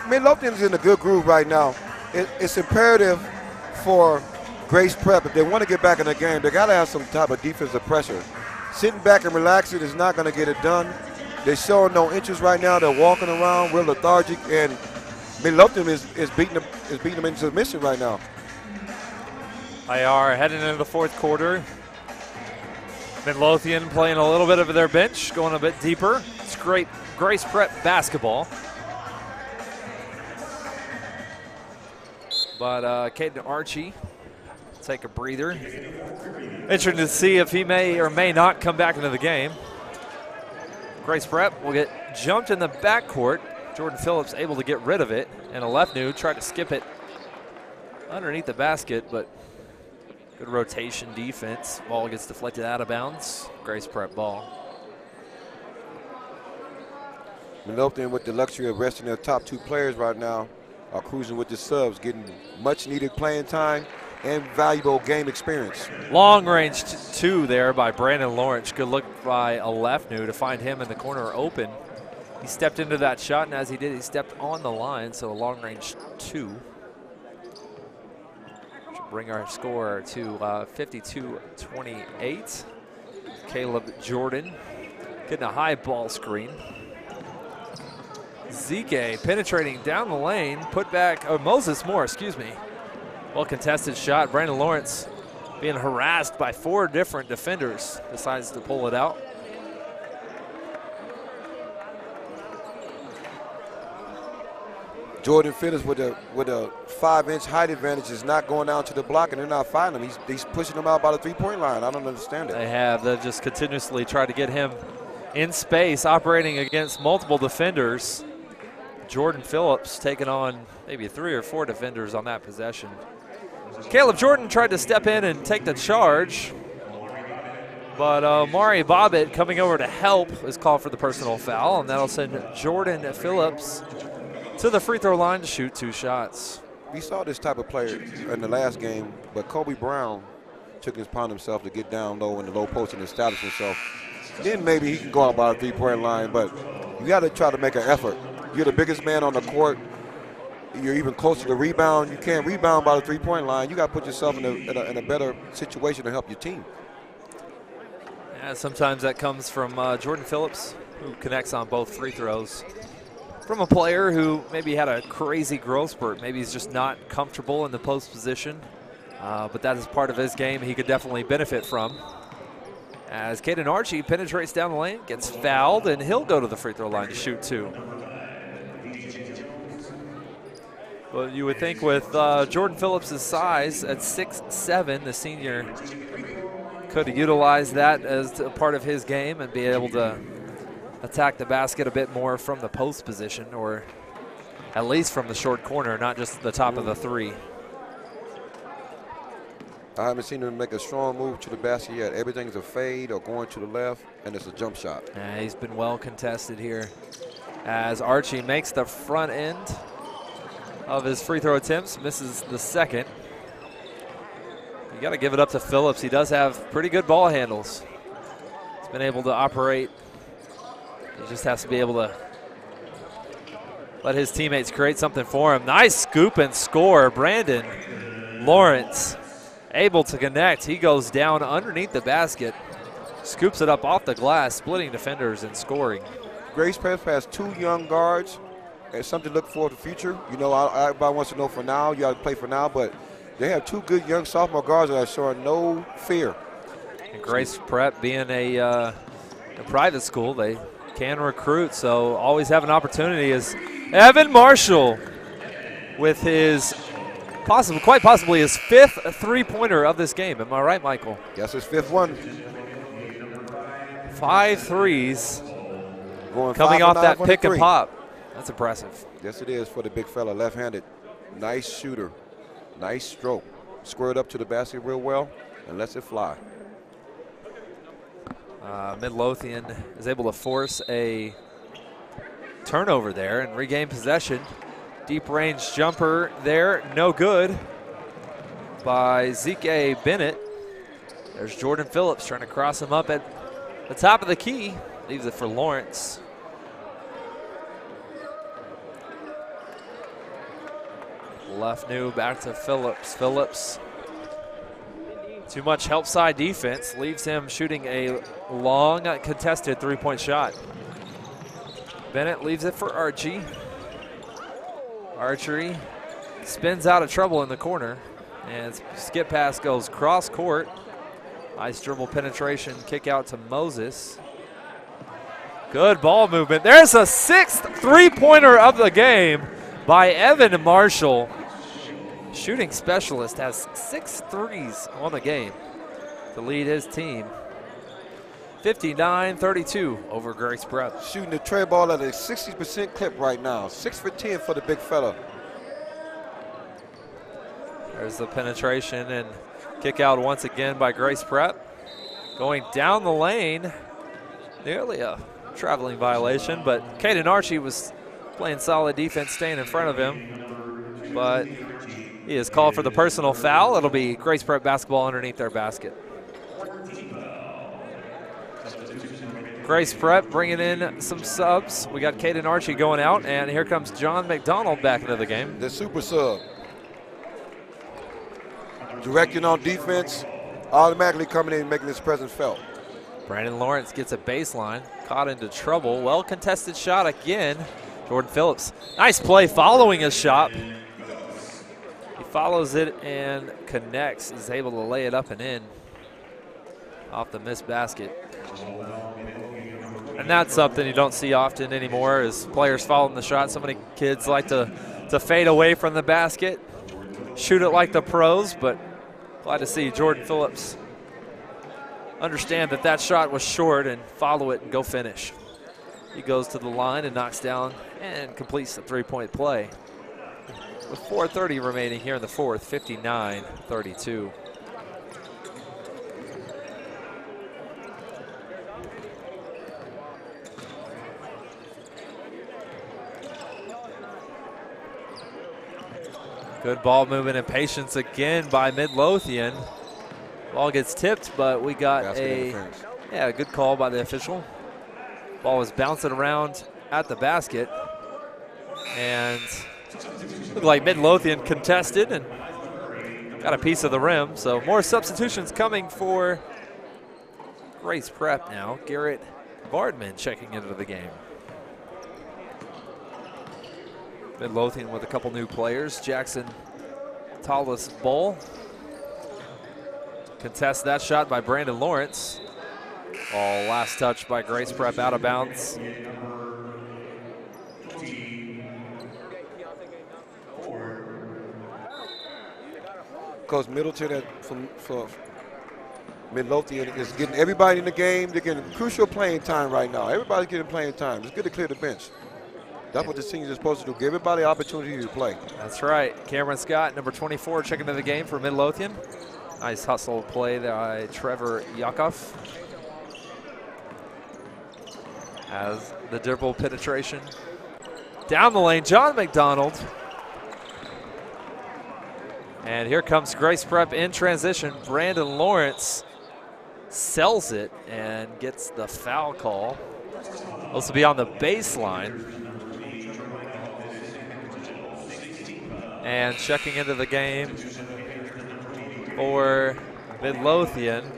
Midlothian's in a good groove right now. It's imperative for Grace Prep, if they want to get back in the game, they got to have some type of defensive pressure. Sitting back and relaxing is not going to get it done. They're showing no interest right now. They're walking around real lethargic, and Midlothian is beating them into submission right now. IR heading into the fourth quarter. Midlothian playing a little bit of their bench, going a bit deeper. It's great Grace Prep basketball. But Caden Archie take a breather. Interesting to see if he may or may not come back into the game. Grace Prep will get jumped in the backcourt. Jordan Phillips able to get rid of it, and Alefnu tried to skip it underneath the basket, but good rotation defense. Ball gets deflected out of bounds. Grace Prep ball. Midlothian, with the luxury of resting their top 2 players right now, are cruising with the subs, getting much needed playing time and valuable game experience. Long range 2 there by Brandon Lawrence. Good look by Alefnu to find him in the corner open. He stepped into that shot, and as he did, he stepped on the line, so a long range 2. Should bring our score to 52-28. Caleb Jordan getting a high ball screen. Zeke penetrating down the lane, put back, Moses Moore, excuse me. Well contested shot. Brandon Lawrence being harassed by 4 different defenders, decides to pull it out. Jordan Phillips with a 5-inch height advantage is not going down to the block, and they're not finding him. He's pushing them out by the 3-point line. I don't understand it. They've just continuously tried to get him in space, operating against multiple defenders. Jordan Phillips taking on maybe 3 or 4 defenders on that possession. Caleb Jordan tried to step in and take the charge, but Mari Bobbitt coming over to help is called for the personal foul, and that'll send Jordan Phillips to the free throw line to shoot 2 shots. We saw this type of player in the last game, but Kobe Brown took it upon himself to get down low in the low post and establish himself. Then maybe he can go out by the 3-point line, but you got to try to make an effort. You're the biggest man on the court. You're even closer to rebound. You can't rebound by the 3-point line. You got to put yourself in a better situation to help your team. Yeah, sometimes that comes from Jordan Phillips, who connects on both free throws. From a player who maybe had a crazy growth spurt. Maybe he's just not comfortable in the post position, but that is part of his game he could definitely benefit from. As Caden Archie penetrates down the lane, gets fouled, and he'll go to the free throw line to shoot 2. Well, you would think with Jordan Phillips' size at 6'7", the senior could have utilized that as a part of his game and be able to attack the basket a bit more from the post position, or at least from the short corner, not just the top of the 3. I haven't seen him make a strong move to the basket yet. Everything's a fade or going to the left, and it's a jump shot. Yeah, he's been well contested here as Archie makes the front end of his free throw attempts, misses the second. You got to give it up to Phillips. He does have pretty good ball handles. He's been able to operate. He just has to be able to let his teammates create something for him. Nice scoop and score. Brandon Lawrence able to connect. He goes down underneath the basket, scoops it up off the glass, splitting defenders and scoring. Grace Prep has 2 young guards, and something to look for in the future. You know, everybody wants to know for now. You got to play for now, but they have 2 good young sophomore guards that are showing no fear. And Grace Prep being a private school, they can recruit, so always have an opportunity. As Evan Marshall with his quite possibly his 5th three-pointer of this game. Am I right, Michael? Yes, his 5th one. 5 threes Going coming 5 off for 9 that from pick the and three. pop. That's impressive. Yes, it is for the big fella, left-handed. Nice shooter. Nice stroke. Squared up to the basket real well and lets it fly. Midlothian is able to force a turnover there and regain possession. Deep range jumper there, no good by Zeke Bennett. There's Jordan Phillips trying to cross him up at the top of the key. Leaves it for Lawrence. Left new back to Phillips. Phillips. Too much help side defense. Leaves him shooting a long contested three-point shot. Bennett leaves it for Archie. Archery spins out of trouble in the corner. And skip pass goes cross court. Nice dribble penetration, kick out to Moses. Good ball movement. There's a 6th three-pointer of the game by Evan Marshall. Shooting specialist has 6 threes on the game to lead his team. 59-32 over Grace Prep. Shooting the tray ball at a 60% clip right now. 6 for 10 for the big fella. There's the penetration and kick out once again by Grace Prep. Going down the lane, nearly a traveling violation, but Caden Archie was playing solid defense, staying in front of him. But he is called for the personal foul. It'll be Grace Prep basketball underneath their basket. Grace Prep bringing in some subs. We got Caden Archie going out, and here comes John McDonald back into the game. The super sub. Directing on defense, automatically coming in and making his presence felt. Brandon Lawrence gets a baseline, caught into trouble. Well contested shot again. Jordan Phillips, nice play following his shot. He follows it and connects. Is able to lay it up and in off the missed basket. And that's something you don't see often anymore is players following the shot. So many kids like to fade away from the basket, shoot it like the pros, but glad to see Jordan Phillips understand that that shot was short and follow it and go finish. He goes to the line and knocks down and completes the three-point play. With 4:30 remaining here in the fourth, 59-32. Good ball movement and patience again by Midlothian. Ball gets tipped, but we got a good call by the official. Ball was bouncing around at the basket, and looked like Midlothian contested and got a piece of the rim. So more substitutions coming for Grace Prep now. Garrett Bardman checking into the game. Midlothian with a couple new players. Jackson Tallis Bull. Contest that shot by Brandon Lawrence. All last touch by Grace Prep out of bounds. Because Middleton for Midlothian is getting everybody in the game. They're getting crucial playing time right now. Everybody's getting playing time. It's good to clear the bench. That's what the seniors are supposed to do. Give everybody opportunity to play. That's right. Cameron Scott, number 24, checking into the game for Midlothian. Nice hustle play there by Trevor Yakov. Has the dribble penetration. Down the lane, John McDonald. And here comes Grace Prep in transition. Brandon Lawrence sells it and gets the foul call. This will be on the baseline. And checking into the game for Midlothian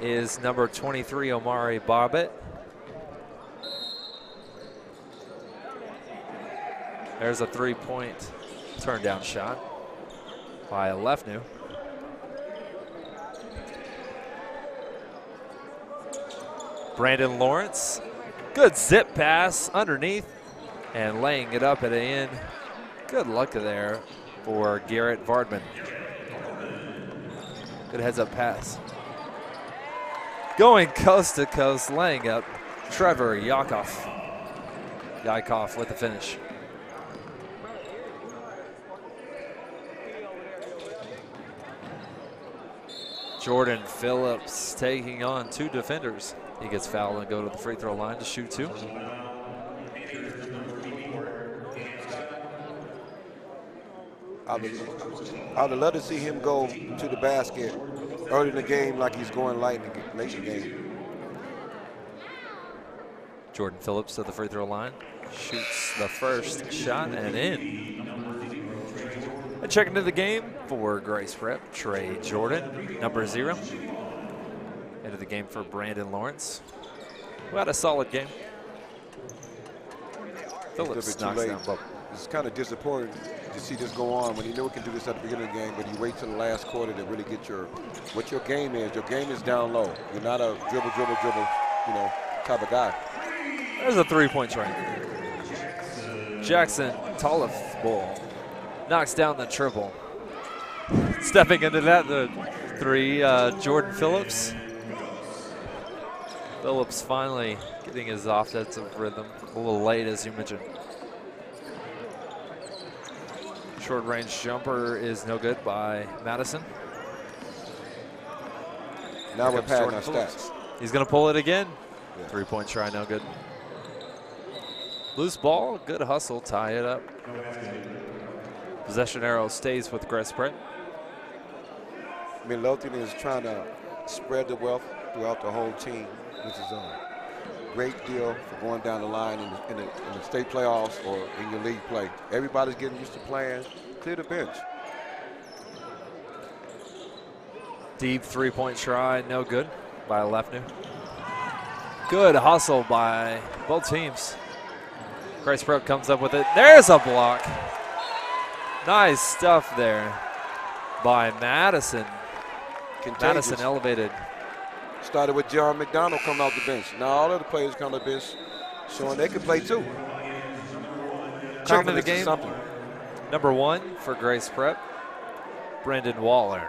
is number 23, Omari Bobbitt. There's a three-point turn-down shot by Lefnu. Brandon Lawrence, good zip pass underneath and laying it up at the end. Good luck there for Garrett Vardman. Good heads-up pass. Going coast to coast, laying up Trevor Yakov. Yakov with the finish. Jordan Phillips taking on 2 defenders. He gets fouled and go to the free throw line to shoot 2. I would love to see him go to the basket early in the game like he's going late in the game. Jordan Phillips to the free throw line. Shoots the first shot and in. And checking into the game for Grace Prep, Trey Jordan, number 0. Into the game for Brandon Lawrence, who had a solid game. Phillips knocks down Bubba. It's kind of disappointing to see this go on when you know we can do this at the beginning of the game, but you wait till the last quarter to really get what your game is. Your game is down low. You're not a dribble, type of guy. There's a 3-point try. Jackson Tollef ball knocks down the triple. Stepping into that, the 3, Jordan Phillips. Phillips finally getting his offensive rhythm. A little late, as you mentioned. Short range jumper is no good by Madison. Now we're padding our stats. He's going to pull it again. Yeah. 3-point try, no good. Loose ball, good hustle, tie it up. Possession arrow stays with Grace Prep. Midlothian is trying to spread the wealth throughout the whole team, which is a great deal for going down the line in the state playoffs or in your league play. Everybody's getting used to playing. Clear the bench. Deep 3-point try, no good by Lefnu. Good hustle by both teams. Grace Prep comes up with it. There's a block. Nice stuff there by Madison. Contagious. Madison elevated. Started with John McDonald coming off the bench. Now all of the players come off the bench showing they can play too. Checking into the Confidence is game. something. Number 1 for Grace Prep, Brendan Waller.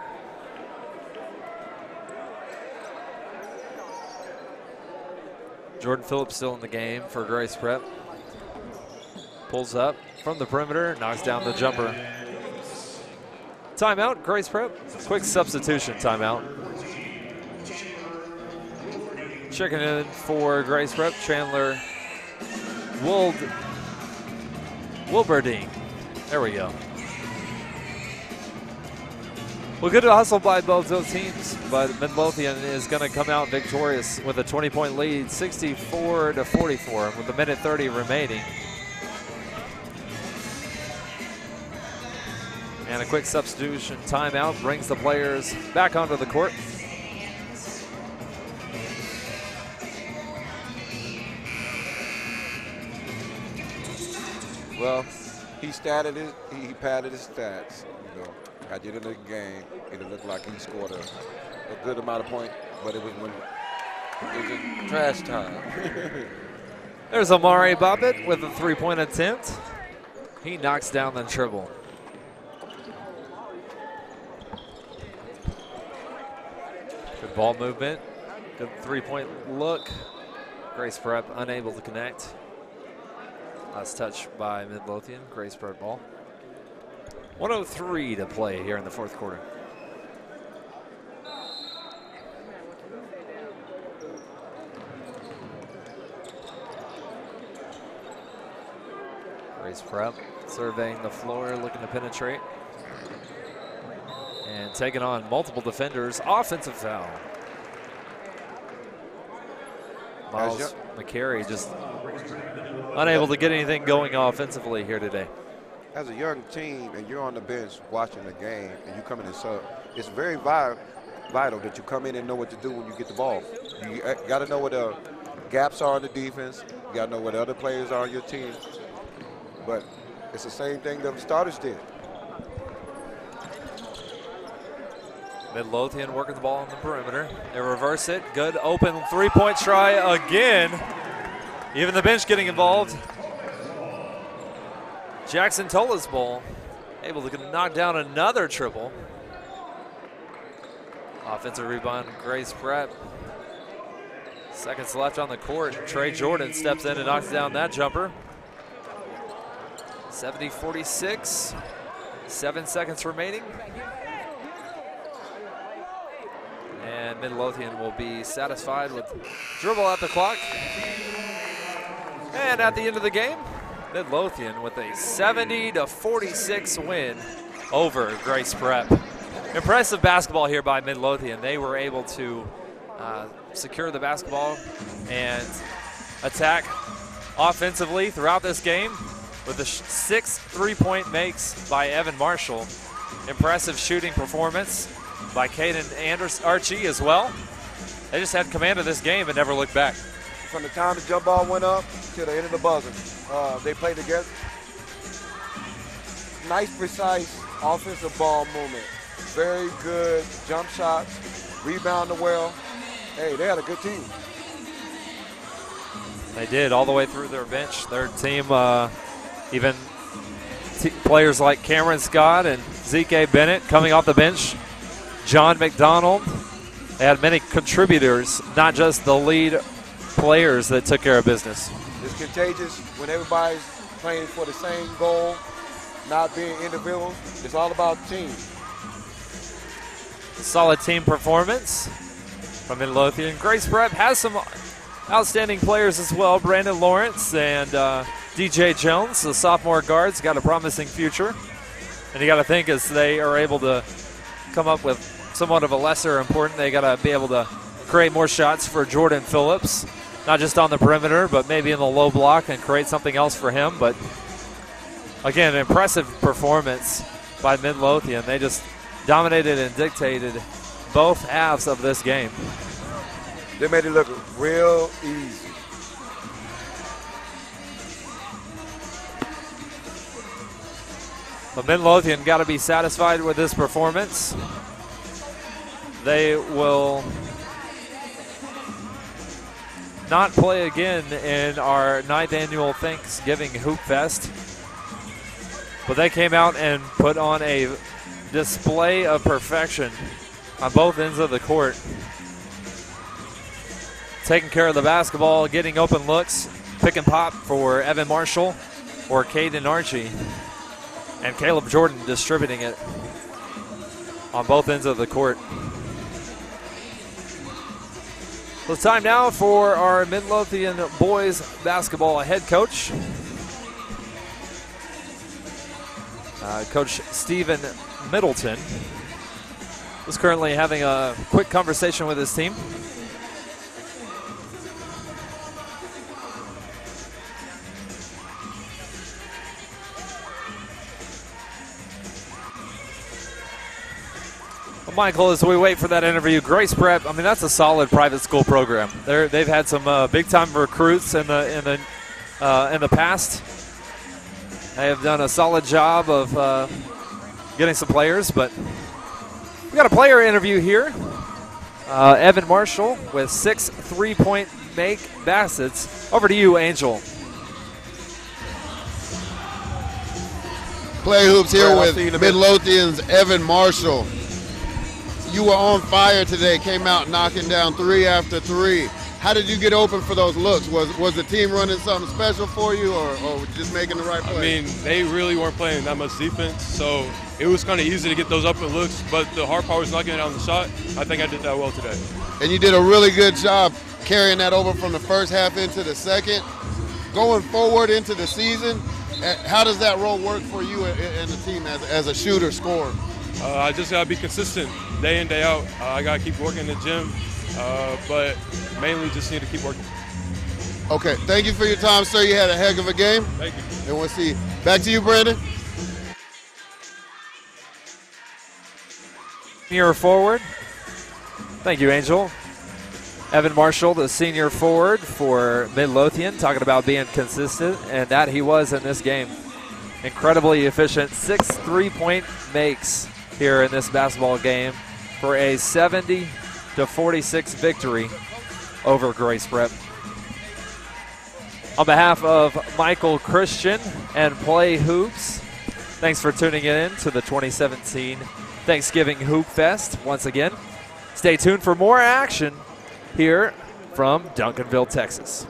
Jordan Phillips still in the game for Grace Prep. Pulls up from the perimeter, knocks down the jumper. Timeout, Grace Prep. Quick substitution timeout. Checking in for Grace Prep, Chandler Wilberding. There we go. Well, good hustle by both those teams, but Midlothian is going to come out victorious with a 20-point lead, 64-44, with a minute 30 remaining. And a quick substitution timeout brings the players back onto the court. Well, he padded his stats. You know, got you into the game. It looked like he scored a good amount of points, but it was in trash time. There's Amari Bobbitt with a 3-point attempt. He knocks down the triple. Good ball movement. Good 3-point look. Grace Prep unable to connect. Last touch by Midlothian. Grace Prep ball. 1:03 to play here in the 4th quarter. Grace Prep surveying the floor, looking to penetrate. And taking on multiple defenders. Offensive foul. Miles McCary just unable to get anything going offensively here today. As a young team and you're on the bench watching the game and you come in and sub, it's very vital that you come in and know what to do when you get the ball. You got to know what the gaps are in the defense. You got to know what other players are on your team. But it's the same thing the starters did. Midlothian working the ball on the perimeter. They reverse it. Good open 3-point try again. Even the bench getting involved. Jackson Tollef's ball. able to knock down another triple. Offensive rebound, Grace Prep. Seconds left on the court. Trey Jordan steps in and knocks down that jumper. 70-46, 7 seconds remaining. And Midlothian will be satisfied with dribble at the clock. And at the end of the game, Midlothian with a 70-46 win over Grace Prep. Impressive basketball here by Midlothian. They were able to secure the basketball and attack offensively throughout this game with the 6 3-point makes by Evan Marshall. Impressive shooting performance by Caden Archie as well. They just had command of this game and never looked back. From the time the jump ball went up to the end of the buzzer, they played together. Nice, precise offensive ball movement. Very good jump shots, rebounding well. Hey, they had a good team. They did all the way through their bench. Their team, even players like Cameron Scott and Zeke Bennett coming off the bench. John McDonald. They had many contributors, not just the lead players that took care of business. It's contagious when everybody's playing for the same goal, not being individuals. It's all about team. Solid team performance from Midlothian. Grace Prep has some outstanding players as well. Brandon Lawrence and DJ Jones, the sophomore guards, got a promising future. And you got to think as they are able to come up with somewhat of a lesser important, they got to be able to create more shots for Jordan Phillips, not just on the perimeter, but maybe in the low block and create something else for him. But again, an impressive performance by Midlothian. They just dominated and dictated both halves of this game. They made it look real easy. But Midlothian got to be satisfied with this performance. They will not play again in our 9th annual Thanksgiving Hoopfest. But they came out and put on a display of perfection on both ends of the court. Taking care of the basketball, getting open looks, pick and pop for Evan Marshall or Caden Archie. And Caleb Jordan distributing it on both ends of the court. So it's time now for our Midlothian boys basketball head coach, Coach Stephen Middleton, who's currently having a quick conversation with his team. Michael, as we wait for that interview, Grace Prep, I mean, that's a solid private school program. They've had some big-time recruits in the past. They have done a solid job of getting some players, but we got a player interview here. Evan Marshall with 6 3-point make baskets. Over to you, Angel. Play Hoops here with Midlothian's Evan Marshall. You were on fire today, came out knocking down 3 after 3. How did you get open for those looks? Was the team running something special for you or just making the right play? I mean, they really weren't playing that much defense, so it was kind of easy to get those open looks, but the hard part was not getting down the shot. I think I did that well today. And you did a really good job carrying that over from the first half into the second. Going forward into the season, how does that role work for you and the team as a shooter, scorer? I just got to be consistent day in, day out. I got to keep working in the gym, but mainly just need to keep working. Okay, thank you for your time, sir. You had a heck of a game. Thank you. And we'll see you. Back to you, Brandon. Senior forward. Thank you, Angel. Evan Marshall, the senior forward for Midlothian, talking about being consistent, and that he was in this game. Incredibly efficient, 6 3-point makes here in this basketball game for a 70-46 victory over Grace Prep. On behalf of Michael Christian and Play Hoops, Thanks for tuning in to the 2017 Thanksgiving Hoop Fest once again. Stay tuned for more action here from Duncanville, Texas.